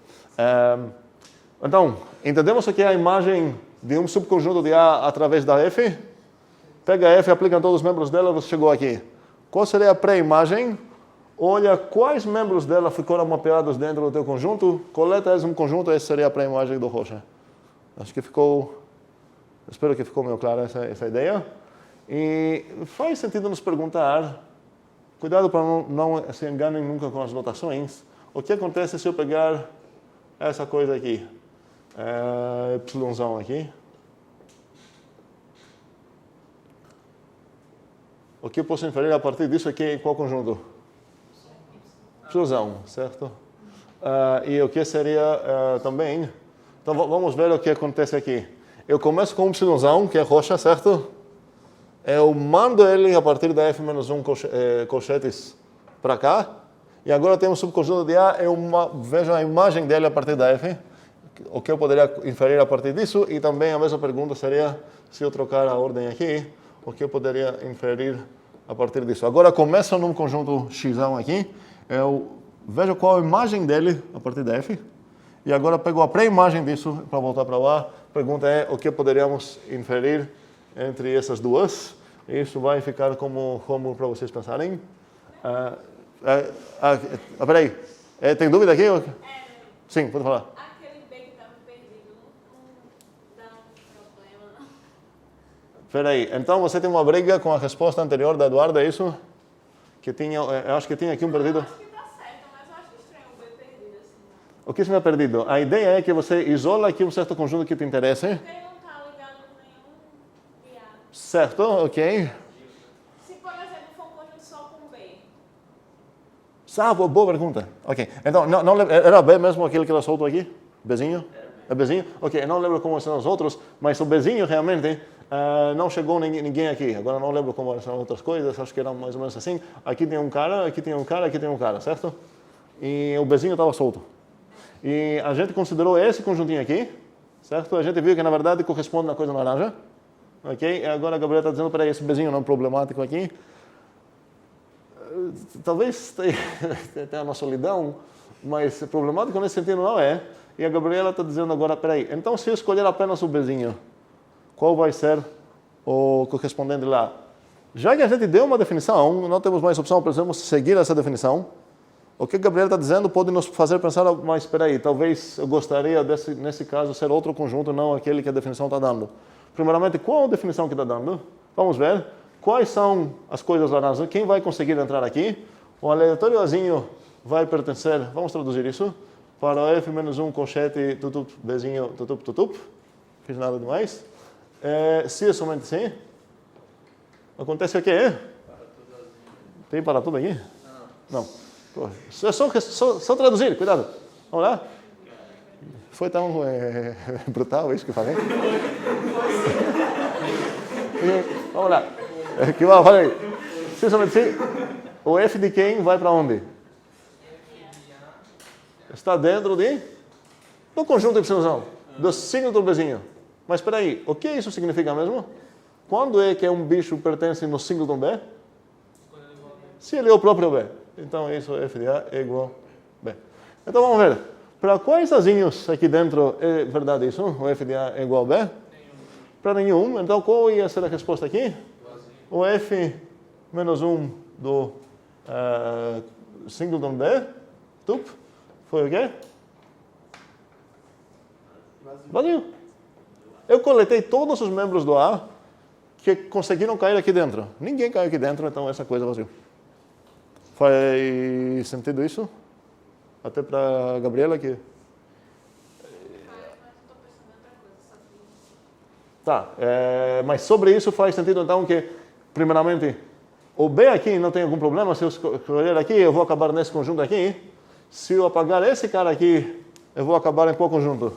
Então, entendemos o que é a imagem de um subconjunto de A através da F. Pega a F, aplica em todos os membros dela, você chegou aqui. Qual seria a pré-imagem? Olha quais membros dela ficaram mapeados dentro do teu conjunto, coleta eles um conjunto, essa seria a pré-imagem do Rocha. Acho que ficou, espero que ficou meio clara essa ideia. E faz sentido nos perguntar, cuidado para não se enganem nunca com as notações, o que acontece se eu pegar essa coisa aqui, yzão aqui. O que eu posso inferir a partir disso aqui em qual conjunto? Yzão, certo? E o que seria também... Então vamos ver o que acontece aqui. Eu começo com um yzão, que é rocha, certo? Eu mando ele a partir da f-1 colchetes para cá. E agora tem um subconjunto de A, vejo a imagem dele a partir da f. O que eu poderia inferir a partir disso. E também a mesma pergunta seria, se eu trocar a ordem aqui, o que eu poderia inferir a partir disso. Agora começo num conjunto xão aqui. Eu vejo qual a imagem dele a partir da f. E agora pego a pré-imagem disso para voltar para lá. A pergunta é o que poderíamos inferir entre essas duas. Isso vai ficar como para vocês pensarem. Peraí, tem dúvida aqui? Sim, pode falar. Aquele B que estava perdido não dá um problema, não? Peraí, então você tem uma briga com a resposta anterior da Eduarda, é isso? Que tinha, eu acho que tinha aqui um perdido. Acho que tá certo, mas eu acho estranho o B perdido assim. O que se me é perdido? A ideia é que você isola aqui um certo conjunto que te interessa, hein? Porque ele não tá ligado com nenhum viado. Certo, ok. Se, por exemplo, for um conjunto só com B. Ah, boa pergunta. Ok, então, era B mesmo aquele que ela soltou aqui? Bzinho? É Bzinho? Ok, eu não lembro como são os outros, mas o Bzinho realmente não chegou ninguém aqui. Agora não lembro como são outras coisas, acho que eram mais ou menos assim. Aqui tem um cara, aqui tem um cara, aqui tem um cara, certo? E o Bzinho estava solto. E a gente considerou esse conjuntinho aqui, certo? A gente viu que na verdade corresponde na coisa laranja. Ok? E agora a Gabriela está dizendo, peraí, esse Bzinho não é problemático aqui. Talvez tenha uma solidão, mas problemático nesse sentido não é. E a Gabriela está dizendo agora, peraí, então se eu escolher apenas o Bzinho, qual vai ser o correspondente lá? Já que a gente deu uma definição, não temos mais opção, precisamos seguir essa definição. O que a Gabriela está dizendo pode nos fazer pensar, mas espera aí, talvez eu gostaria, nesse caso, ser outro conjunto, não aquele que a definição está dando. Primeiramente, qual a definição que está dando? Vamos ver. Quais são as coisas laranjas? Quem vai conseguir entrar aqui? O aleatóriozinho vai pertencer, vamos traduzir isso, para o F-1 colchete tutup, Bzinho, tutup, tutup. Fiz nada demais. Se é somente sim, acontece o quê? Tem para tudo aqui? Não. É só traduzir, cuidado. Vamos lá? Foi tão brutal isso que eu falei? Vamos lá. Que mal, fala aí. Se somente sim, o F de quem vai para onde? Está dentro do conjunto Y, do signo do Bzinho. Mas espera aí, o que isso significa mesmo? Quando é que um bicho pertence no signo do B? Se ele é o próprio B. Então isso f de A é igual a B. Então vamos ver. Para quais azinhos aqui dentro é verdade isso? O f de A é igual a B? Para nenhum. Então qual ia ser a resposta aqui? O f menos 1 do singleton B, tup, foi o quê? Vazio. Eu coletei todos os membros do A que conseguiram cair aqui dentro. Ninguém caiu aqui dentro, então essa coisa é vazio. Faz sentido isso? Até para a Gabriela que... Tá, mas sobre isso faz sentido então que, primeiramente, o B aqui não tem algum problema, se eu escolher aqui, eu vou acabar nesse conjunto aqui. Se eu apagar esse cara aqui, eu vou acabar em qual conjunto?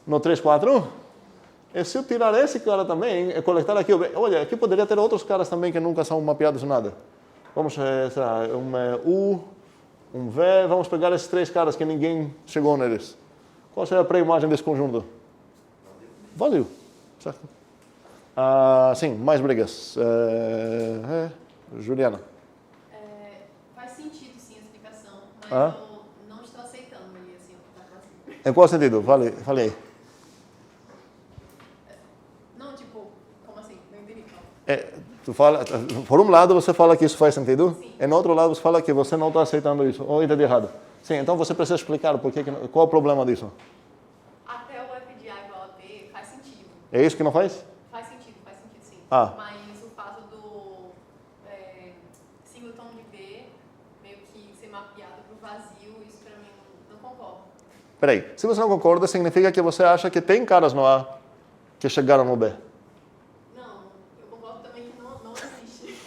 No 3, 4? E se eu tirar esse cara também, e coletar aqui o B, olha, aqui poderia ter outros caras também que nunca são mapeados nada. Vamos, sei lá, um U, um V, vamos pegar esses 3 caras que ninguém chegou neles. Qual seria a pré-imagem desse conjunto? Valeu, certo? Sim, mais brigas. Juliana. Faz sentido, sim, a explicação, mas eu não estou aceitando ele assim, o que está fazendo. Em qual sentido? Falei. Não, tipo, como assim? Não entendi. Não. Tu fala, por um lado você fala que isso faz sentido, Sim. e no outro lado você fala que você não está aceitando isso, ou entendi errado. Sim, então você precisa explicar qual é o problema disso. Até o f de A igual a B faz sentido. É isso que não faz? Faz sentido sim. Ah. Mas o fato do singleton de B meio que ser mapeado para o vazio, isso para mim não concordo. Peraí, se você não concorda, significa que você acha que tem caras no A que chegaram no B. Não, eu concordo também que não existe.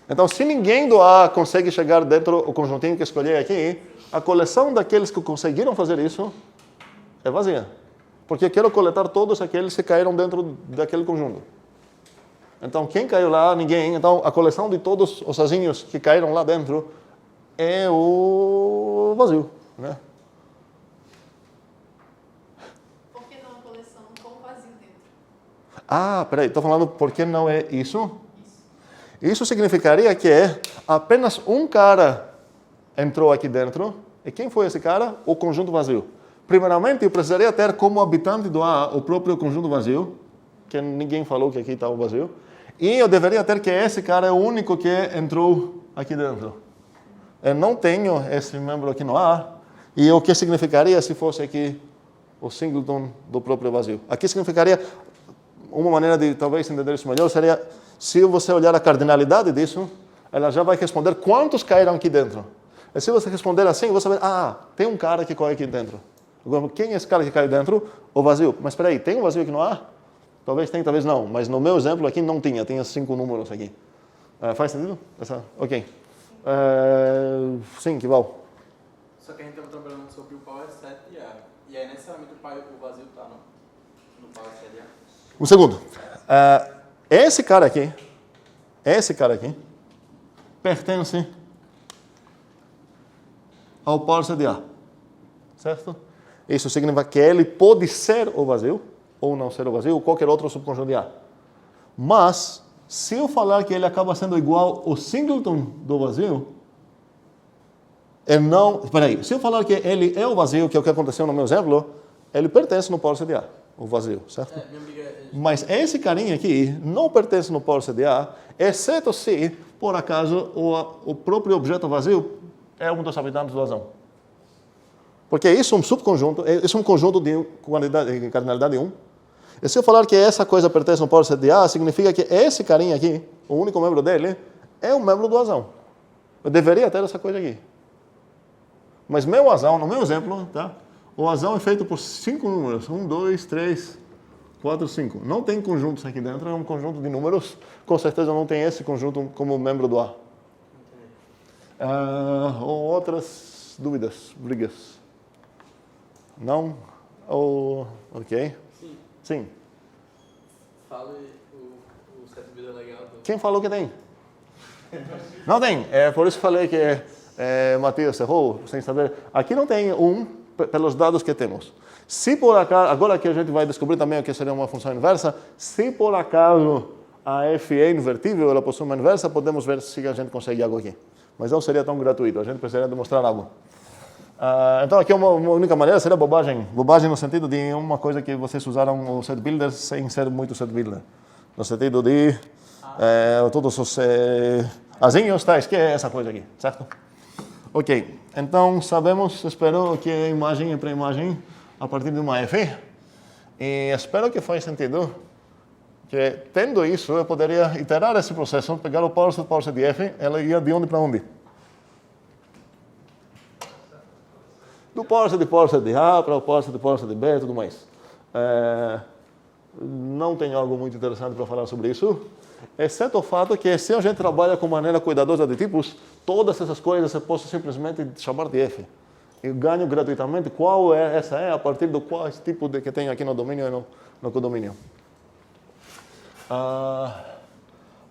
Então, se ninguém do A consegue chegar dentro do conjuntinho que escolhi aqui, a coleção daqueles que conseguiram fazer isso é vazia. Porque eu quero coletar todos aqueles que caíram dentro daquele conjunto. Então, quem caiu lá? Ninguém. Então, a coleção de todos os azinhos que caíram lá dentro é o vazio, né? Por que não a coleção com o vazio dentro? Peraí, estou falando por que não é isso? Isso significaria que apenas um cara entrou aqui dentro. E quem foi esse cara? O conjunto vazio. Primeiramente, eu precisaria ter como habitante do A o próprio conjunto vazio, que ninguém falou que aqui está o vazio. E eu deveria ter que esse cara é o único que entrou aqui dentro. Eu não tenho esse membro aqui no A. E o que significaria se fosse aqui o singleton do próprio vazio? Aqui significaria uma maneira de talvez entender isso melhor seria, se você olhar a cardinalidade disso, ela já vai responder quantos caíram aqui dentro. E se você responder assim, você vai ver, tem um cara que cai aqui dentro. Agora, quem é esse cara que caiu dentro? O vazio. Mas espera aí, tem um vazio aqui no ar? Talvez tem, talvez não. Mas no meu exemplo aqui não tinha 5 números aqui. Faz sentido? Ok. Sim, que bom. Só que a gente estava trabalhando sobre o Power Set de A. E aí necessariamente o vazio está no Power Set de A. Um segundo. Esse cara aqui, pertence ao Power Set de A. Certo? Isso significa que ele pode ser o vazio, ou não ser o vazio, ou qualquer outro subconjunto de A. Mas, se eu falar que ele acaba sendo igual ao singleton do vazio, espera aí, se eu falar que ele é o vazio, que é o que aconteceu no meu exemplo, ele pertence no Power Set de A, o vazio, certo? Mas esse carinha aqui não pertence no Power Set de A, exceto se, por acaso, o próprio objeto vazio é um dos habitantes do vazão. Porque isso é um subconjunto, isso é um conjunto de cardinalidade 1. E se eu falar que essa coisa pertence no Power Set de A, significa que esse carinha aqui, o único membro dele, é um membro do vazão. Eu deveria ter essa coisa aqui. Mas meu vazão, no meu exemplo, tá? O vazão é feito por 5 números. 1, 2, 3, 4, 5. Não tem conjuntos aqui dentro, é um conjunto de números. Com certeza não tem esse conjunto como membro do A. Ou outras dúvidas, brigas? Não? Ok. Sim. Fala o set vida legal. Quem falou que tem? Não tem. Por isso falei que Matheus errou, sem saber. Aqui não tem pelos dados que temos. Se por acaso, agora que a gente vai descobrir também o que seria uma função inversa, se por acaso a f é invertível, ela possui uma inversa, podemos ver se a gente consegue algo aqui. Mas não seria tão gratuito, a gente precisaria demonstrar algo. Então aqui uma única maneira seria bobagem. Bobagem no sentido de uma coisa que vocês usaram o set builder sem ser muito set builder. No sentido de todos os azinhos tais, que é essa coisa aqui, certo? Ok, então sabemos, espero que a imagem é pré-imagem a partir de uma F. E espero que faz sentido que tendo isso eu poderia iterar esse processo, pegar o power set de F, ela ia de onde para onde? Do power set de A para o power set de B e tudo mais. Não tenho algo muito interessante para falar sobre isso, exceto o fato que se a gente trabalha com maneira cuidadosa de tipos, todas essas coisas eu posso simplesmente chamar de F. Eu ganho gratuitamente qual essa é a partir do qual esse tipo que tem aqui no domínio e no codomínio.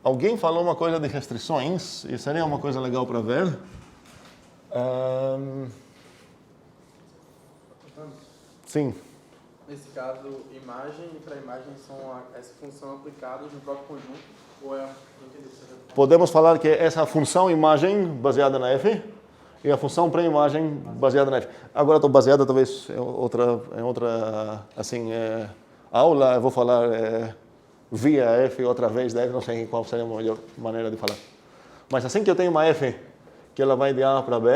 Alguém falou uma coisa de restrições, e seria uma coisa legal para ver. Sim. Nesse caso, imagem e pré-imagem são essa função aplicadas no próprio conjunto, ou não entendi o que você está falando? Podemos falar que essa função imagem baseada na F e a função pré-imagem baseada na F. Agora estou baseada talvez em outra assim, aula, eu vou falar via F outra vez da F, não sei qual seria a melhor maneira de falar. Mas assim que eu tenho uma F que ela vai de A para B,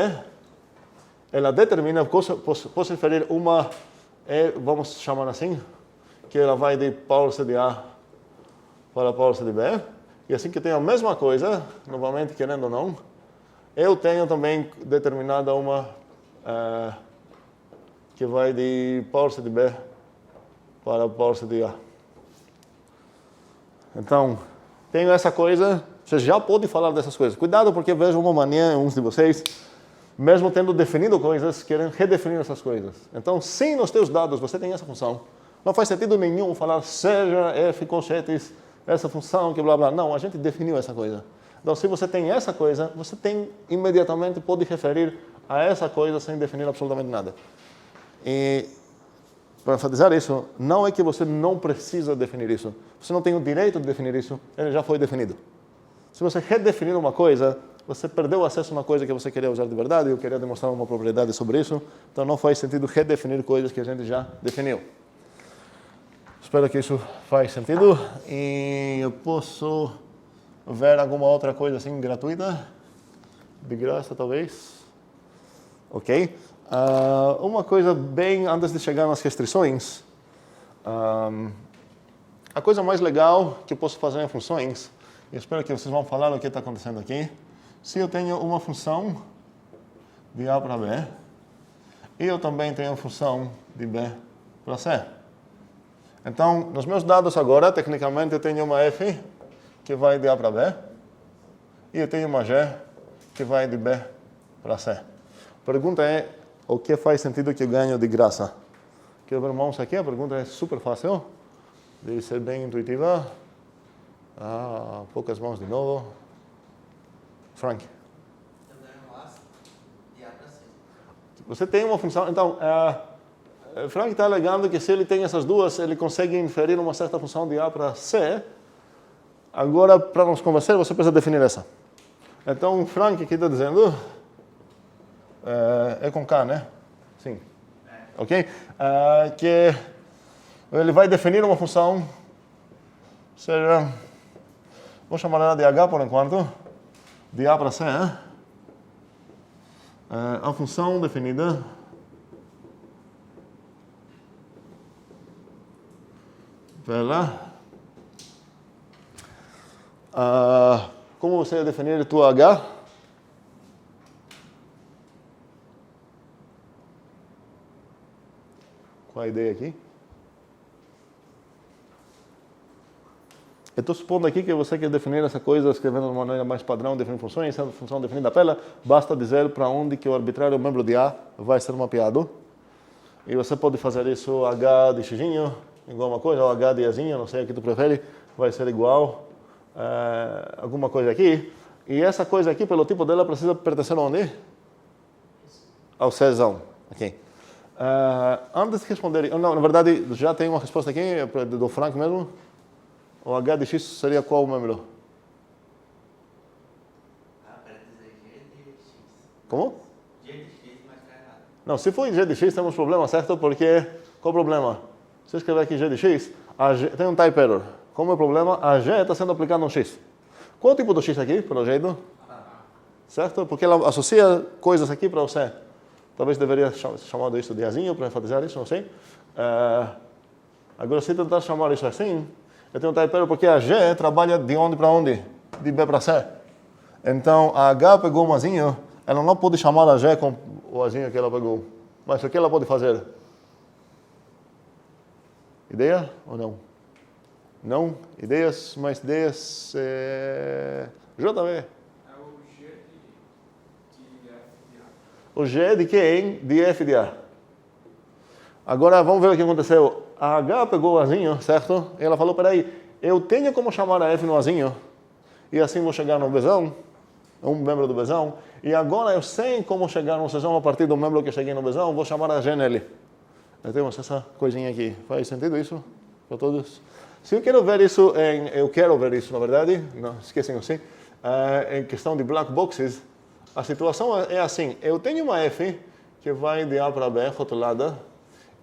ela determina, posso inferir uma, vamos chamar assim, que ela vai de power set de A para power set de B, e assim que eu tenho a mesma coisa, novamente querendo ou não, eu tenho também determinada uma que vai de power set de B para power set de A. Então, tenho essa coisa, você já pode falar dessas coisas. Cuidado, porque vejo uma mania em uns de vocês, mesmo tendo definido coisas, querem redefinir essas coisas. Então, se nos teus dados você tem essa função, não faz sentido nenhum falar seja f conchetes, essa função que blá blá. Não, a gente definiu essa coisa. Então, se você tem essa coisa, você tem imediatamente pode referir a essa coisa sem definir absolutamente nada. E para enfatizar isso, não é que você não precisa definir isso. Você não tem o direito de definir isso, ele já foi definido. Se você redefinir uma coisa, você perdeu acesso a uma coisa que você queria usar de verdade, eu queria demonstrar uma propriedade sobre isso, então não faz sentido redefinir coisas que a gente já definiu. Espero que isso faz sentido. E eu posso ver alguma outra coisa assim gratuita? De graça, talvez? Ok. Uma coisa bem, antes de chegar nas restrições, a coisa mais legal que eu posso fazer em funções, e espero que vocês vão falar o que está acontecendo aqui, se eu tenho uma função de A para B, e eu também tenho a função de B para C. Então, nos meus dados agora, tecnicamente, eu tenho uma f que vai de A para B, e eu tenho uma g que vai de B para C. A pergunta é, o que faz sentido que eu ganho de graça? Quero ver mãos aqui, a pergunta é super fácil, deve ser bem intuitiva. Poucas mãos de novo. Frank. Você tem uma função, então, Frank está alegando que se ele tem essas duas, ele consegue inferir uma certa função de A para C. Agora, para nos convencer, você precisa definir essa. Então, Frank aqui está dizendo, é com K, né? Sim. Ok? Que ele vai definir uma função, seja, vou chamar ela de H por enquanto, de A para C, a função definida pela... como você vai definir tua H? Qual a ideia aqui? Eu estou supondo aqui que você quer definir essa coisa escrevendo de uma maneira mais padrão, definir funções, essa função definida pela, basta dizer para onde que o arbitrário membro de A vai ser mapeado. E você pode fazer isso H de x, igual uma coisa, ou H de Azinho, não sei o que tu prefere, vai ser igual alguma coisa aqui. E essa coisa aqui, pelo tipo dela, precisa pertencer a onde? Ao Czão. Ok. Antes de responder, não, na verdade, já tem uma resposta aqui, do Frank mesmo. O H de x seria qual membro? Para dizer G de x. Como? G de x, mas está errado. Não, se for G de x, temos problema, certo? Porque, qual o problema? Se eu escrever aqui G de x, tem um type error. Como é o problema? A G está sendo aplicada no x. Qual o tipo do x aqui, pelo jeito? Certo? Porque ela associa coisas aqui para o C. Talvez deveria chamar isso de Azinho para enfatizar isso, não sei. Agora, se tentar chamar isso assim, eu tenho um type error porque a G trabalha de onde para onde? De B para C. Então, a H pegou um Azinho, ela não pode chamar a G com o Azinho que ela pegou. Mas o que ela pode fazer? Ideia ou não? Não? Ideias? Mais ideias? JV. É o G de F de A. O G de quem? De F de A. Agora, vamos ver o que aconteceu. A H pegou o Azinho, certo? E ela falou, peraí, eu tenho como chamar a F no Azinho, e assim vou chegar no Bzão, um membro do Bzão, e agora eu sei como chegar no Czão a partir do membro que eu cheguei no Bzão, vou chamar a G nele. Nós temos essa coisinha aqui. Faz sentido isso para todos? Se eu quero ver isso, na verdade, não esquecem assim, em questão de black boxes, a situação é assim, eu tenho uma F que vai de A para B, rotulada,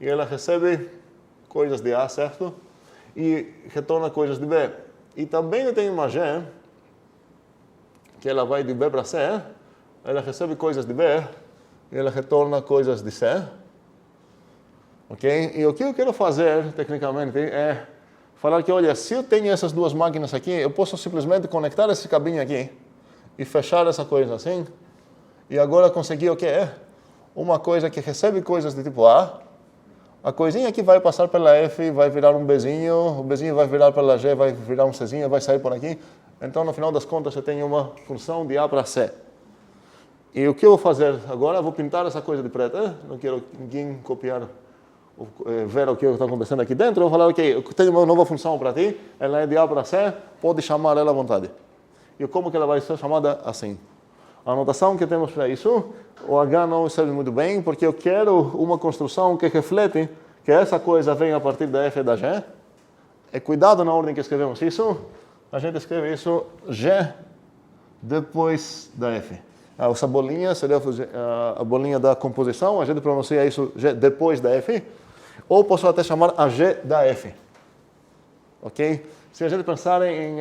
e ela recebe coisas de A, certo? E retorna coisas de B. E também eu tenho uma G, que ela vai de B para C, ela recebe coisas de B, e ela retorna coisas de C. Ok? E o que eu quero fazer, tecnicamente, é falar que, olha, se eu tenho essas duas máquinas aqui, eu posso simplesmente conectar esse cabinho aqui e fechar essa coisa assim, e agora conseguir o que é? Uma coisa que recebe coisas de tipo A, a coisinha aqui vai passar pela F, vai virar um Bzinho, o Bzinho vai virar pela G, vai virar um Czinho, vai sair por aqui. Então, no final das contas, eu tenho uma função de A para C. E o que eu vou fazer agora? Eu vou pintar essa coisa de preto. Não quero ninguém copiar, ver o que está acontecendo aqui dentro. Eu vou falar, ok, eu tenho uma nova função para ti, ela é de A para C, pode chamar ela à vontade. E como que ela vai ser chamada? Assim. A anotação que temos para isso, o H não serve muito bem, porque eu quero uma construção que reflete que essa coisa vem a partir da F e da G. E cuidado na ordem que escrevemos isso. A gente escreve isso G depois da F. Essa bolinha seria a bolinha da composição, a gente pronuncia isso G depois da F. Ou posso até chamar a G da F. Ok? Se a gente pensar em...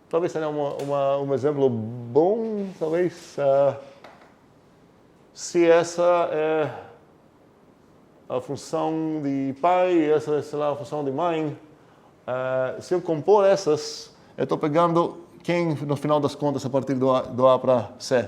talvez seja um exemplo bom, talvez, se essa é a função de pai, essa é, sei lá, a função de mãe. Se eu compor essas, eu estou pegando quem, no final das contas, a partir do A para C?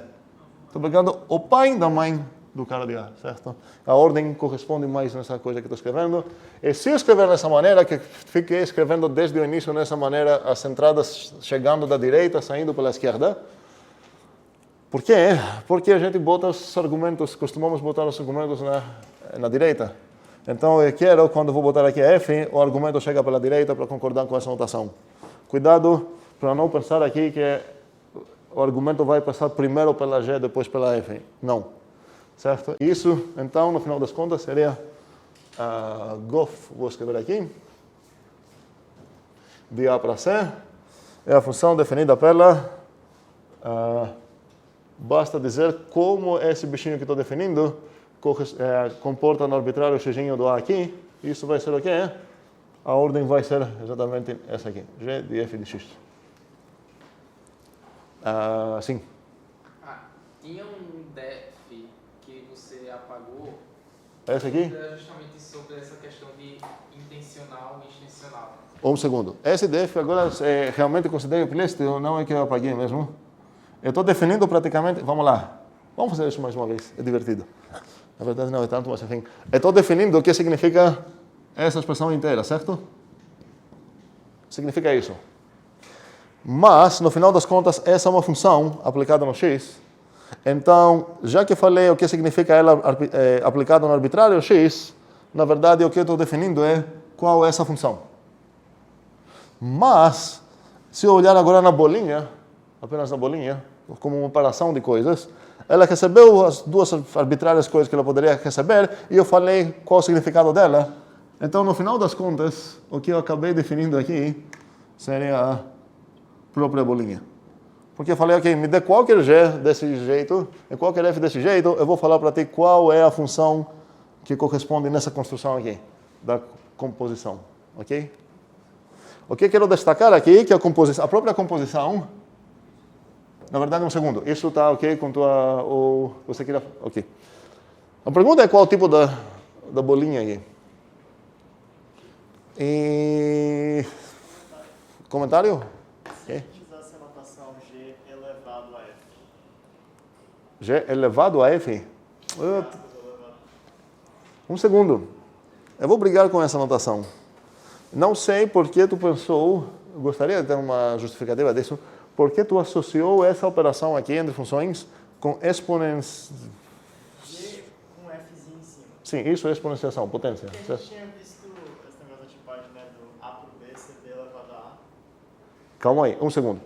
Estou pegando o pai da mãe do cara de A, certo? A ordem corresponde mais nessa coisa que estou escrevendo. E se eu escrever dessa maneira, que fiquei escrevendo desde o início dessa maneira, as entradas chegando da direita, saindo pela esquerda. Por quê? Porque a gente bota os argumentos, costumamos botar os argumentos na direita. Então eu quero, quando vou botar aqui F, o argumento chega pela direita para concordar com essa notação. Cuidado para não pensar aqui que o argumento vai passar primeiro pela G, depois pela F. Não. Certo? Isso, então, no final das contas, seria GOF, vou escrever aqui, de A para C, é a função definida pela, basta dizer como esse bichinho que estou definindo comporta no arbitrário xzinho do A aqui, isso vai ser o quê? A ordem vai ser exatamente essa aqui, G de F de X. Sim. Tinha um def que você apagou. Esse aqui? Era justamente sobre essa questão de intencional e extensional. Um segundo. Esse def agora é realmente considera implícito ou não é que eu apaguei mesmo? Eu estou definindo praticamente... Vamos lá. Vamos fazer isso mais uma vez. É divertido. Na verdade não é tanto, mas enfim. Eu estou definindo o que significa essa expressão inteira, certo? Significa isso. Mas, no final das contas, essa é uma função aplicada no x. Então, já que falei o que significa ela aplicada no arbitrário x, na verdade, o que eu estou definindo é qual é essa função. Mas, se eu olhar agora na bolinha, apenas na bolinha, como uma operação de coisas, ela recebeu as duas arbitrárias coisas que ela poderia receber e eu falei qual o significado dela. Então, no final das contas, o que eu acabei definindo aqui seria a própria bolinha. Porque eu falei, ok, me dê qualquer G desse jeito, e qualquer F desse jeito, eu vou falar para ti qual é a função que corresponde nessa construção aqui, da composição, ok? O que eu quero destacar aqui, que a própria composição, na verdade, um segundo, isso está ok com você queria, ok. A pergunta é qual o tipo da bolinha aqui. E... Comentário? Se a gente usasse a notação G elevado a F. G elevado a F? Um segundo. Eu vou brigar com essa notação. Não sei por que tu pensou, gostaria de ter uma justificativa disso, por que tu associou essa operação aqui entre funções com exponenciação? G com Fzinho em cima. Sim, isso é exponenciação, potência. Porque a gente tinha visto esse negócio da tipagem, né, do A por B, CD elevado a A. Calma aí, um segundo.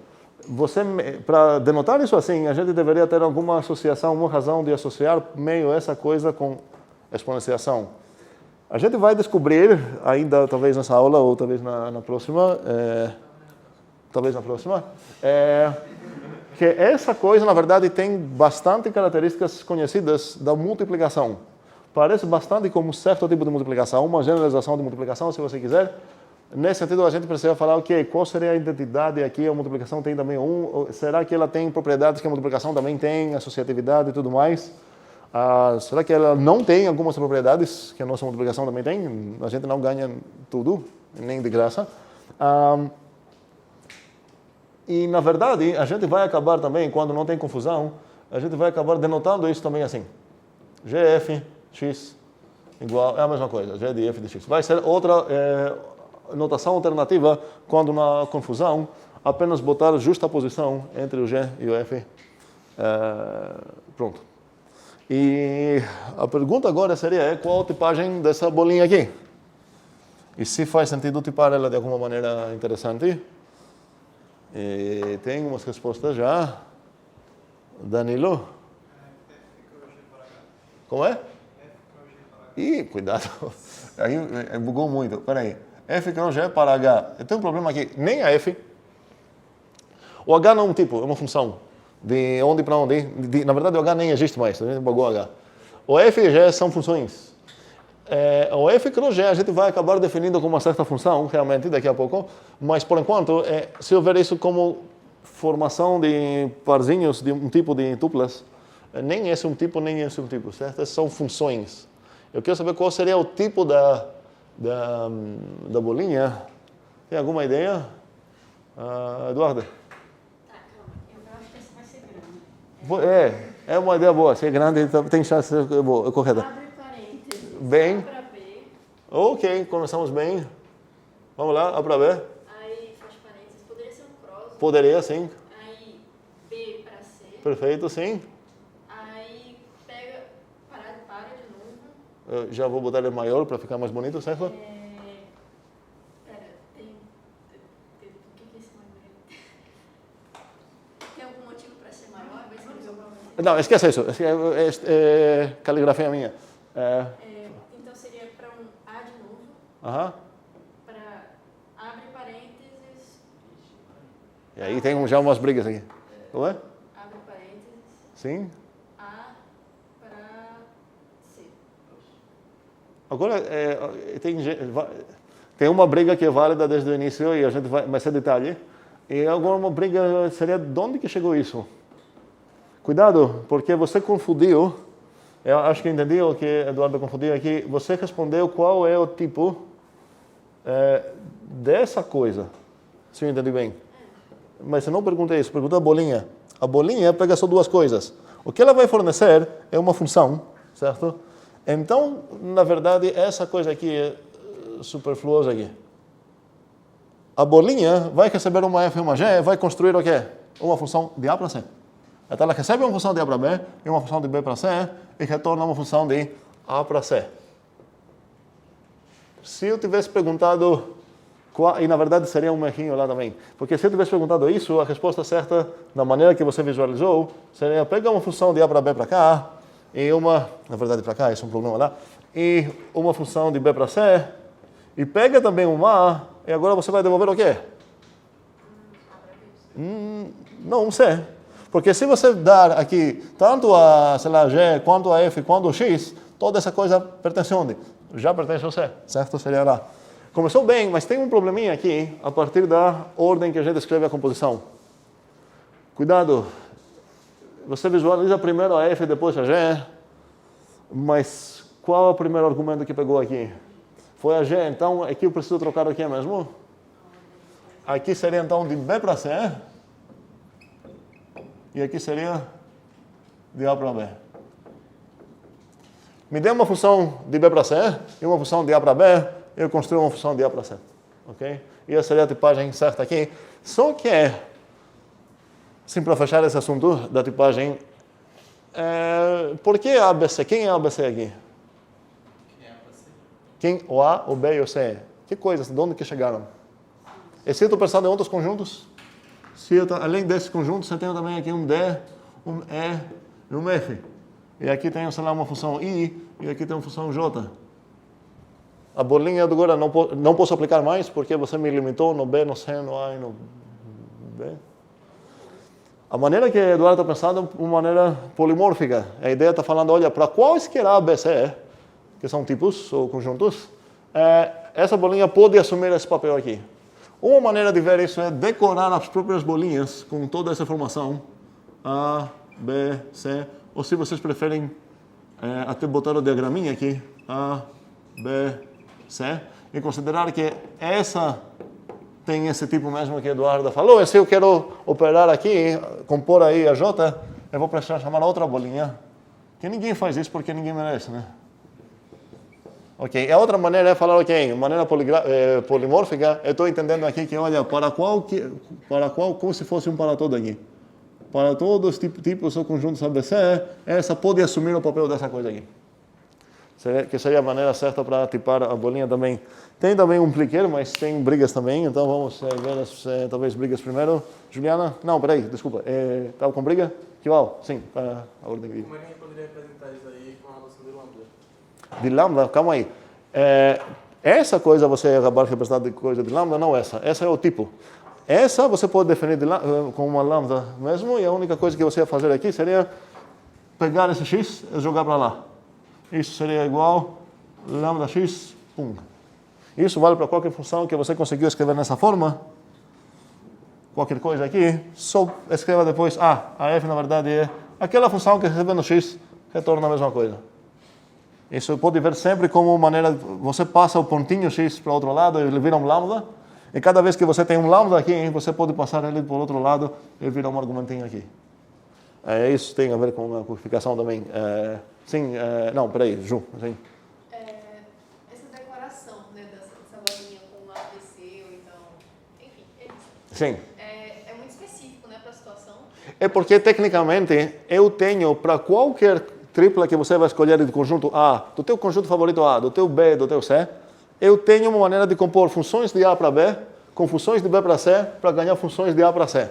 Para denotar isso assim, a gente deveria ter alguma associação, uma razão de associar meio essa coisa com exponenciação. A gente vai descobrir, ainda talvez nessa aula ou talvez na próxima, que essa coisa, na verdade, tem bastante características conhecidas da multiplicação. Parece bastante como um certo tipo de multiplicação, uma generalização de multiplicação, se você quiser. Nesse sentido, a gente precisa falar, ok, qual seria a identidade aqui? A multiplicação tem também será que ela tem propriedades que a multiplicação também tem, associatividade e tudo mais? Será que ela não tem algumas propriedades que a nossa multiplicação também tem? A gente não ganha tudo, nem de graça. E, na verdade, a gente vai acabar também, quando não tem confusão, a gente vai acabar denotando isso também assim. GF, X, igual, é a mesma coisa, G de F de X. Vai ser outra notação alternativa, quando na confusão, apenas botar justa posição entre o G e o F. Pronto. E a pergunta agora seria qual a tipagem dessa bolinha aqui? E se faz sentido tipar ela de alguma maneira interessante? E tem umas respostas já. Danilo? Como é? Ih, cuidado. Aí bugou muito. Espera aí. F com G para H. Eu tenho um problema aqui. Nem a F. O H não é um tipo, é uma função. De onde para onde. Na verdade, o H nem existe mais. A gente bugou o H. O F e G são funções. O F com G a gente vai acabar definindo como uma certa função, realmente, daqui a pouco. Mas, por enquanto, se eu ver isso como formação de parzinhos de um tipo de tuplas, nem esse é um tipo, nem esse é um tipo, certo? Essas são funções. Eu quero saber qual seria o tipo da bolinha. Tem alguma ideia? Eduardo? Tá, calma. Eu acho que esse vai ser grande. É uma ideia boa. Se é grande, então tem chance de ser boa, correta. Abre parênteses. Bem. A para B. Ok, começamos bem. Vamos lá, A para B. Aí fecha parênteses. Poderia ser um cross. Poderia, sim. Aí B para C. Perfeito, sim. Aí pega, para de novo. Eu já vou botar ele maior para ficar mais bonito, certo? Pera, tem. O que é esse maior? Tem algum motivo para ser maior? Vai escrever o problema. Não, esquece isso. É caligrafia minha. Então seria para um A de novo. Aham. Para abre parênteses. E aí tem já umas brigas aqui. Não é? Abre parênteses. Sim. A para C. Agora, tem uma briga que é válida desde o início e a gente vai ser detalhe. E agora uma briga seria de onde que chegou isso? Cuidado, porque você confundiu. Eu acho que entendi o que Eduardo confundiu aqui. Você respondeu qual é o tipo dessa coisa. Se eu entendi bem. Mas você não pergunta isso, pergunta a bolinha. A bolinha pega só duas coisas. O que ela vai fornecer é uma função, certo? Então, na verdade, essa coisa aqui é superfluosa aqui. A bolinha vai receber uma f e uma g, vai construir o quê? Uma função de A para C. Então ela recebe uma função de A para B e uma função de B para C e retorna uma função de A para C. Se eu tivesse perguntado, e na verdade seria um errinho lá também, porque se eu tivesse perguntado isso, a resposta certa, da maneira que você visualizou, seria pegar uma função de A para B para cá, e na verdade para cá, isso é um problema lá, e uma função de B para C, e pega também uma A, e agora você vai devolver o quê? Não, um C. Porque se você dar aqui tanto a, sei lá, G, quanto a F, quanto a X, toda essa coisa pertence onde? Já pertence ao C, certo? Seria lá. Começou bem, mas tem um probleminha aqui, a partir da ordem que a gente escreve a composição. Cuidado, você visualiza primeiro a F e depois a G, mas qual é o primeiro argumento que pegou aqui? Foi a G, então aqui eu preciso trocar o que mesmo? Aqui seria então de B para C, e aqui seria de A para B. Me dê uma função de B para C e uma função de A para B, eu construo uma função de A para C. Ok? E essa seria a tipagem certa aqui. Só que, assim, para fechar esse assunto da tipagem, por que ABC? Quem é ABC aqui? Quem? O A, o B e o C. Que coisas? De onde que chegaram? E se eu estou pensando em outros conjuntos? Se eu além desses conjuntos, você tem também aqui um D, um E e um F. E aqui tem, sei lá, uma função I e aqui tem uma função J. A bolinha agora não posso aplicar mais porque você me limitou no B, no C, no A e no B. A maneira que Eduardo está pensando é uma maneira polimórfica. A ideia está falando, olha, para quaisquer A, B, C, que são tipos ou conjuntos, essa bolinha pode assumir esse papel aqui. Uma maneira de ver isso é decorar as próprias bolinhas com toda essa informação. A, B, C, ou se vocês preferem, até botar o diagraminha aqui. A, B, C. E considerar que essa tem esse tipo mesmo que Eduardo falou. E se eu quero operar aqui, compor aí a J, eu vou precisar chamar outra bolinha. Que ninguém faz isso porque ninguém merece, né? Ok, a outra maneira é falar, ok, maneira polimórfica, eu estou entendendo aqui que, olha, para qual, como se fosse um para todo aqui. Para todos os tipos ou conjuntos ABC, essa pode assumir o papel dessa coisa aqui. Que seria a maneira certa para tipar a bolinha também. Tem também um pliqueiro, mas tem brigas também, então vamos ver as, talvez brigas primeiro. Juliana? Não, peraí, desculpa. Estava com briga? Kival? Sim, para a ordem aqui. Como é que a gente poderia representar isso aí com a noção de lambda? De lambda, calma aí. Essa coisa você acabar de representar de coisa de lambda, não essa. Essa é o tipo. Essa você pode definir com uma lambda mesmo, e a única coisa que você ia fazer aqui seria pegar esse x e jogar para lá. Isso seria igual lambda x, pum. Isso vale para qualquer função que você conseguiu escrever nessa forma. Qualquer coisa aqui, só escreva depois, a f na verdade é aquela função que recebendo x retorna a mesma coisa. Isso pode ver sempre como maneira, você passa o pontinho x para o outro lado, ele vira um lambda, e cada vez que você tem um lambda aqui, você pode passar ele para o outro lado e vira um argumentinho aqui. Isso tem a ver com a codificação também. Não, peraí, Ju. Sim. Essa decoração, né, dessa bolinha com ABC, ou então, enfim, Sim. é muito específico, né, para a situação. É porque, tecnicamente, eu tenho para qualquer tripla que você vai escolher do conjunto A, do teu conjunto favorito A, do teu B, do teu C, eu tenho uma maneira de compor funções de A para B com funções de B para C para ganhar funções de A para C.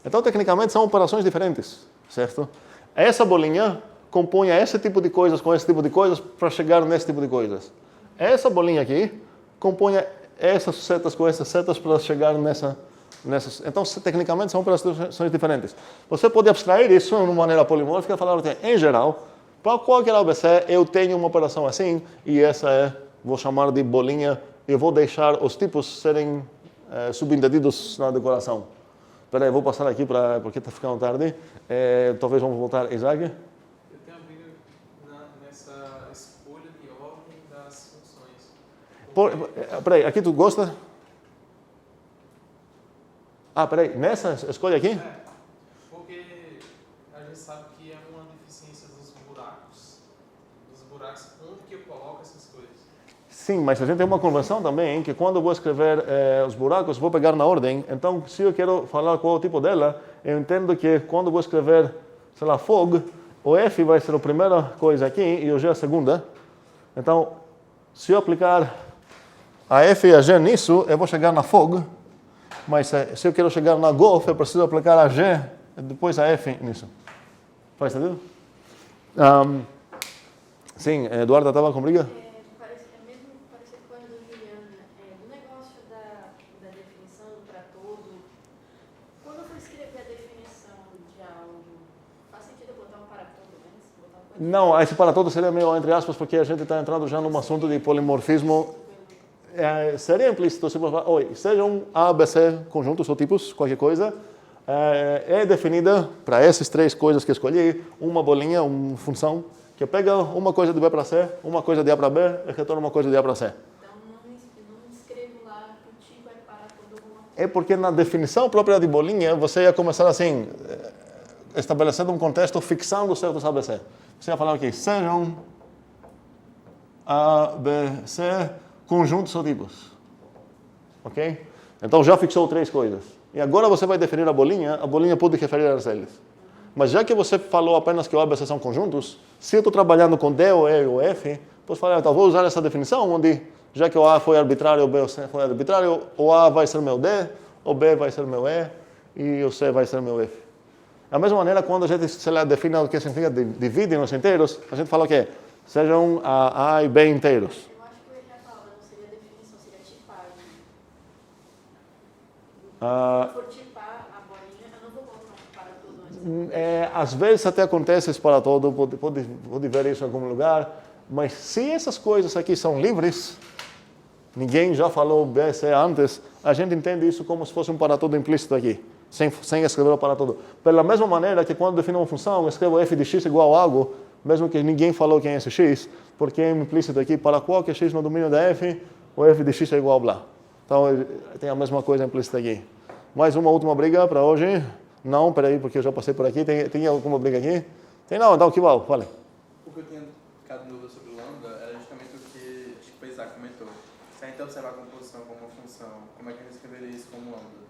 Então, tecnicamente, são operações diferentes, certo? Essa bolinha compõe esse tipo de coisas com esse tipo de coisas para chegar nesse tipo de coisas. Essa bolinha aqui compõe essas setas com essas setas para chegar nessas. Então, tecnicamente, são operações diferentes. Você pode abstrair isso de uma maneira polimórfica e falar que, em geral, para qualquer ABC, eu tenho uma operação assim, e essa vou chamar de bolinha, e vou deixar os tipos serem subentendidos na decoração. Espera aí, vou passar aqui porque está ficando tarde. Talvez vamos voltar, Isaac. Eu tenho uma briga nessa escolha de ordem das funções. Peraí, aqui tu gosta? Peraí, nessa escolha aqui? Porque a gente sabe que é uma deficiência dos buracos onde que eu coloco essas coisas. Sim, mas a gente tem uma convenção também que quando eu vou escrever os buracos, vou pegar na ordem. Então, se eu quero falar qual é o tipo dela, eu entendo que quando eu vou escrever, sei lá, fog, o F vai ser a primeira coisa aqui e o G a segunda. Então, se eu aplicar a F e a G nisso, eu vou chegar na fog. Mas se eu quero chegar na golf, eu preciso aplicar a G e depois a F nisso. Faz sentido? Sim, Eduardo estava com briga? Mesmo parecido com a do Juliana, do negócio da definição para todo. Quando eu for escrever a definição de algo, faz sentido eu botar um para todo antes? Não, esse para todo seria meio entre aspas, porque a gente está entrando já num assunto de polimorfismo. Seria implícito se você falar, sejam A, B, C conjuntos ou tipos, qualquer coisa, é definida para essas três coisas que escolhi, uma bolinha, uma função, que pega uma coisa de B para C, uma coisa de A para B e retorna uma coisa de A para C. Então, não escrevo lá que o tipo é para todo alguma coisa. É porque na definição própria de bolinha, você ia começar assim, estabelecendo um contexto, fixando certos ABC. Você ia falar aqui, sejam A, B, C, conjuntos ou tipos. Ok? Então já fixou três coisas. E agora você vai definir a bolinha pode referir a eles. Mas já que você falou apenas que o A e B, C são conjuntos, se eu estou trabalhando com D, ou E ou F, posso falar, então vou usar essa definição, onde já que o A foi arbitrário, o B ou C foi arbitrário, o A vai ser meu D, o B vai ser meu E, e o C vai ser meu F. Da mesma maneira, quando a gente define o que significa divide nos inteiros, a gente fala o quê? Sejam A e B inteiros. Se for tipar a bolinha, eu não vou colocar um para todo antes. Às vezes até acontece isso para todo, pode ver isso em algum lugar, mas se essas coisas aqui são livres, ninguém já falou B, C antes, a gente entende isso como se fosse um para todo implícito aqui, sem escrever o para todo. Pela mesma maneira que quando defino uma função, eu escrevo f de x igual a algo, mesmo que ninguém falou quem é esse x, porque é implícito aqui, para qualquer x no domínio da f, o f de x é igual a blá. Então, tem a mesma coisa implícita aqui. Mais uma última briga para hoje? Não, peraí, porque eu já passei por aqui. Tem alguma briga aqui? Tem não, então que bom, fale. O que eu tinha ficado em dúvida sobre o lambda era justamente o que o Isaac comentou. Se a gente observar a composição como uma função, como é que a gente escreveria isso como lambda?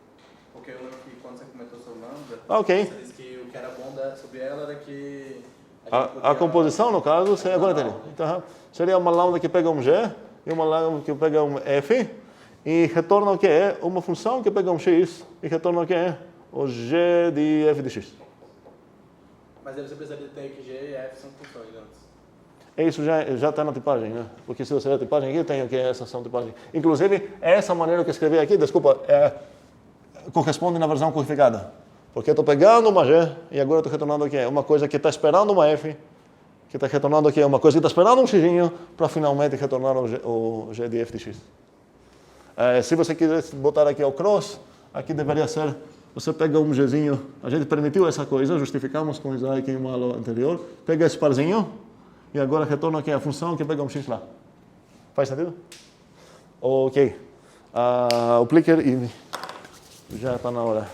Porque eu lembro que quando você comentou sobre lambda, você disse que o que era bom sobre ela era que... A composição, no caso, agora tem. Então, seria uma lambda que pega um G e uma lambda que pega um F e retorna o que é uma função que pega um X e retorna o que é o G de F de X. Mas aí você precisaria ter que G e F são funções antes. Isso já está na tipagem, né? Porque se você ver a tipagem aqui, tem o que é essa são tipagem. Inclusive, essa maneira que eu escrevi aqui, desculpa, corresponde na versão codificada. Porque eu estou pegando uma G e agora estou retornando o que é uma coisa que está esperando uma F, que está retornando o que é uma coisa que está esperando um X para finalmente retornar o G de F de X. Se você quiser botar aqui o cross, aqui deveria ser, você pega um Gzinho, a gente permitiu essa coisa, justificamos com isso aqui em uma aula anterior, pega esse parzinho, e agora retorno aqui a função que pega um x lá. Faz sentido? Ok. O Plicker e já está na hora.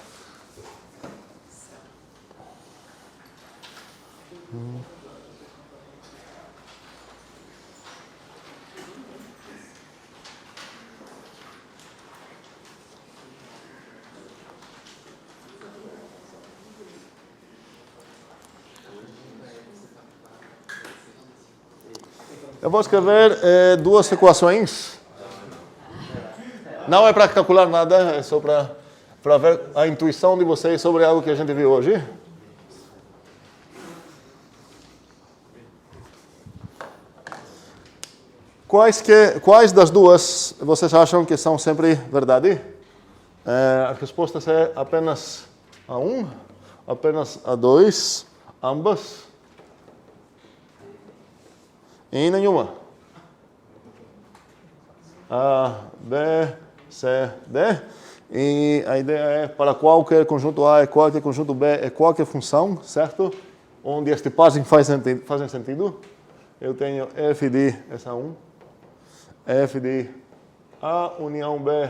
Eu vou escrever duas equações. Não é para calcular nada, é só para ver a intuição de vocês sobre algo que a gente viu hoje. Quais das duas vocês acham que são sempre verdade? A resposta é apenas a 1, apenas a 2, ambas. E nenhuma. A, B, C, D. E a ideia é para qualquer conjunto A e qualquer conjunto B e qualquer função, certo? Onde este parsing fazem sentido. Eu tenho f de essa 1, f de A união B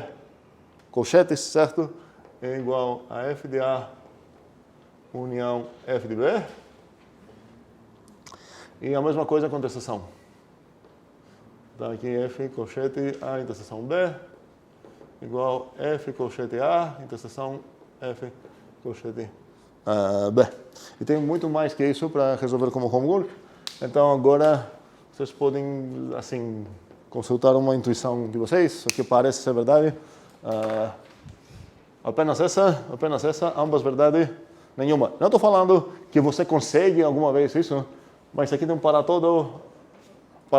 colchetes, certo? É igual a f de A união f de B. E a mesma coisa com a interseção. Então aqui f colchete A interseção B igual f colchete A interseção f colchete B. E tem muito mais que isso para resolver como homework. Então agora vocês podem assim consultar uma intuição de vocês, o que parece ser verdade. Apenas essa, ambas verdade, nenhuma. Não estou falando que você consegue alguma vez isso, mas aqui tem para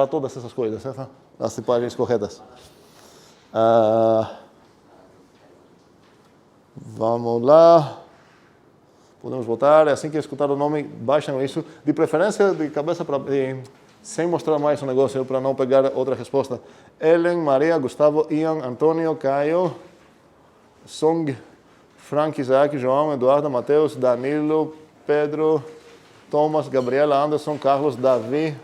todas essas coisas, certo? As tipagens corretas. Vamos lá. Podemos voltar. Assim que escutar o nome, baixam isso. De preferência, de cabeça para... sem mostrar mais o negócio, para não pegar outra resposta. Ellen, Maria, Gustavo, Ian, Antônio, Caio, Song, Frank, Isaac, João, Eduardo, Mateus, Danilo, Pedro, Thomas, Gabriela, Anderson, Carlos, Davi,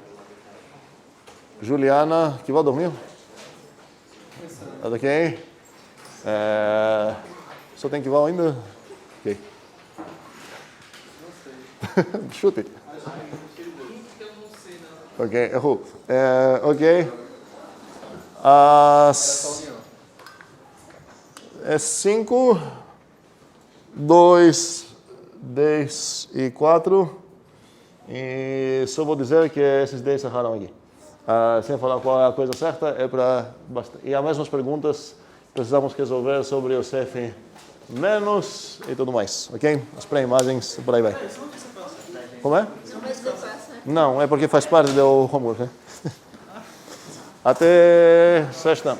Juliana, que vai dormir? Ok. Só tem que vai ainda? Ok. Chute. Ok, errou. Ok. É 5, 2, 10 e 4. E só vou dizer que esses 10 erraram aqui. Sem falar qual é a coisa certa, é para... E as mesmas perguntas precisamos resolver sobre o CF menos e tudo mais, ok? As pré-imagens, por aí vai. Como é? Não, é porque faz parte do homework, né? Até sexta.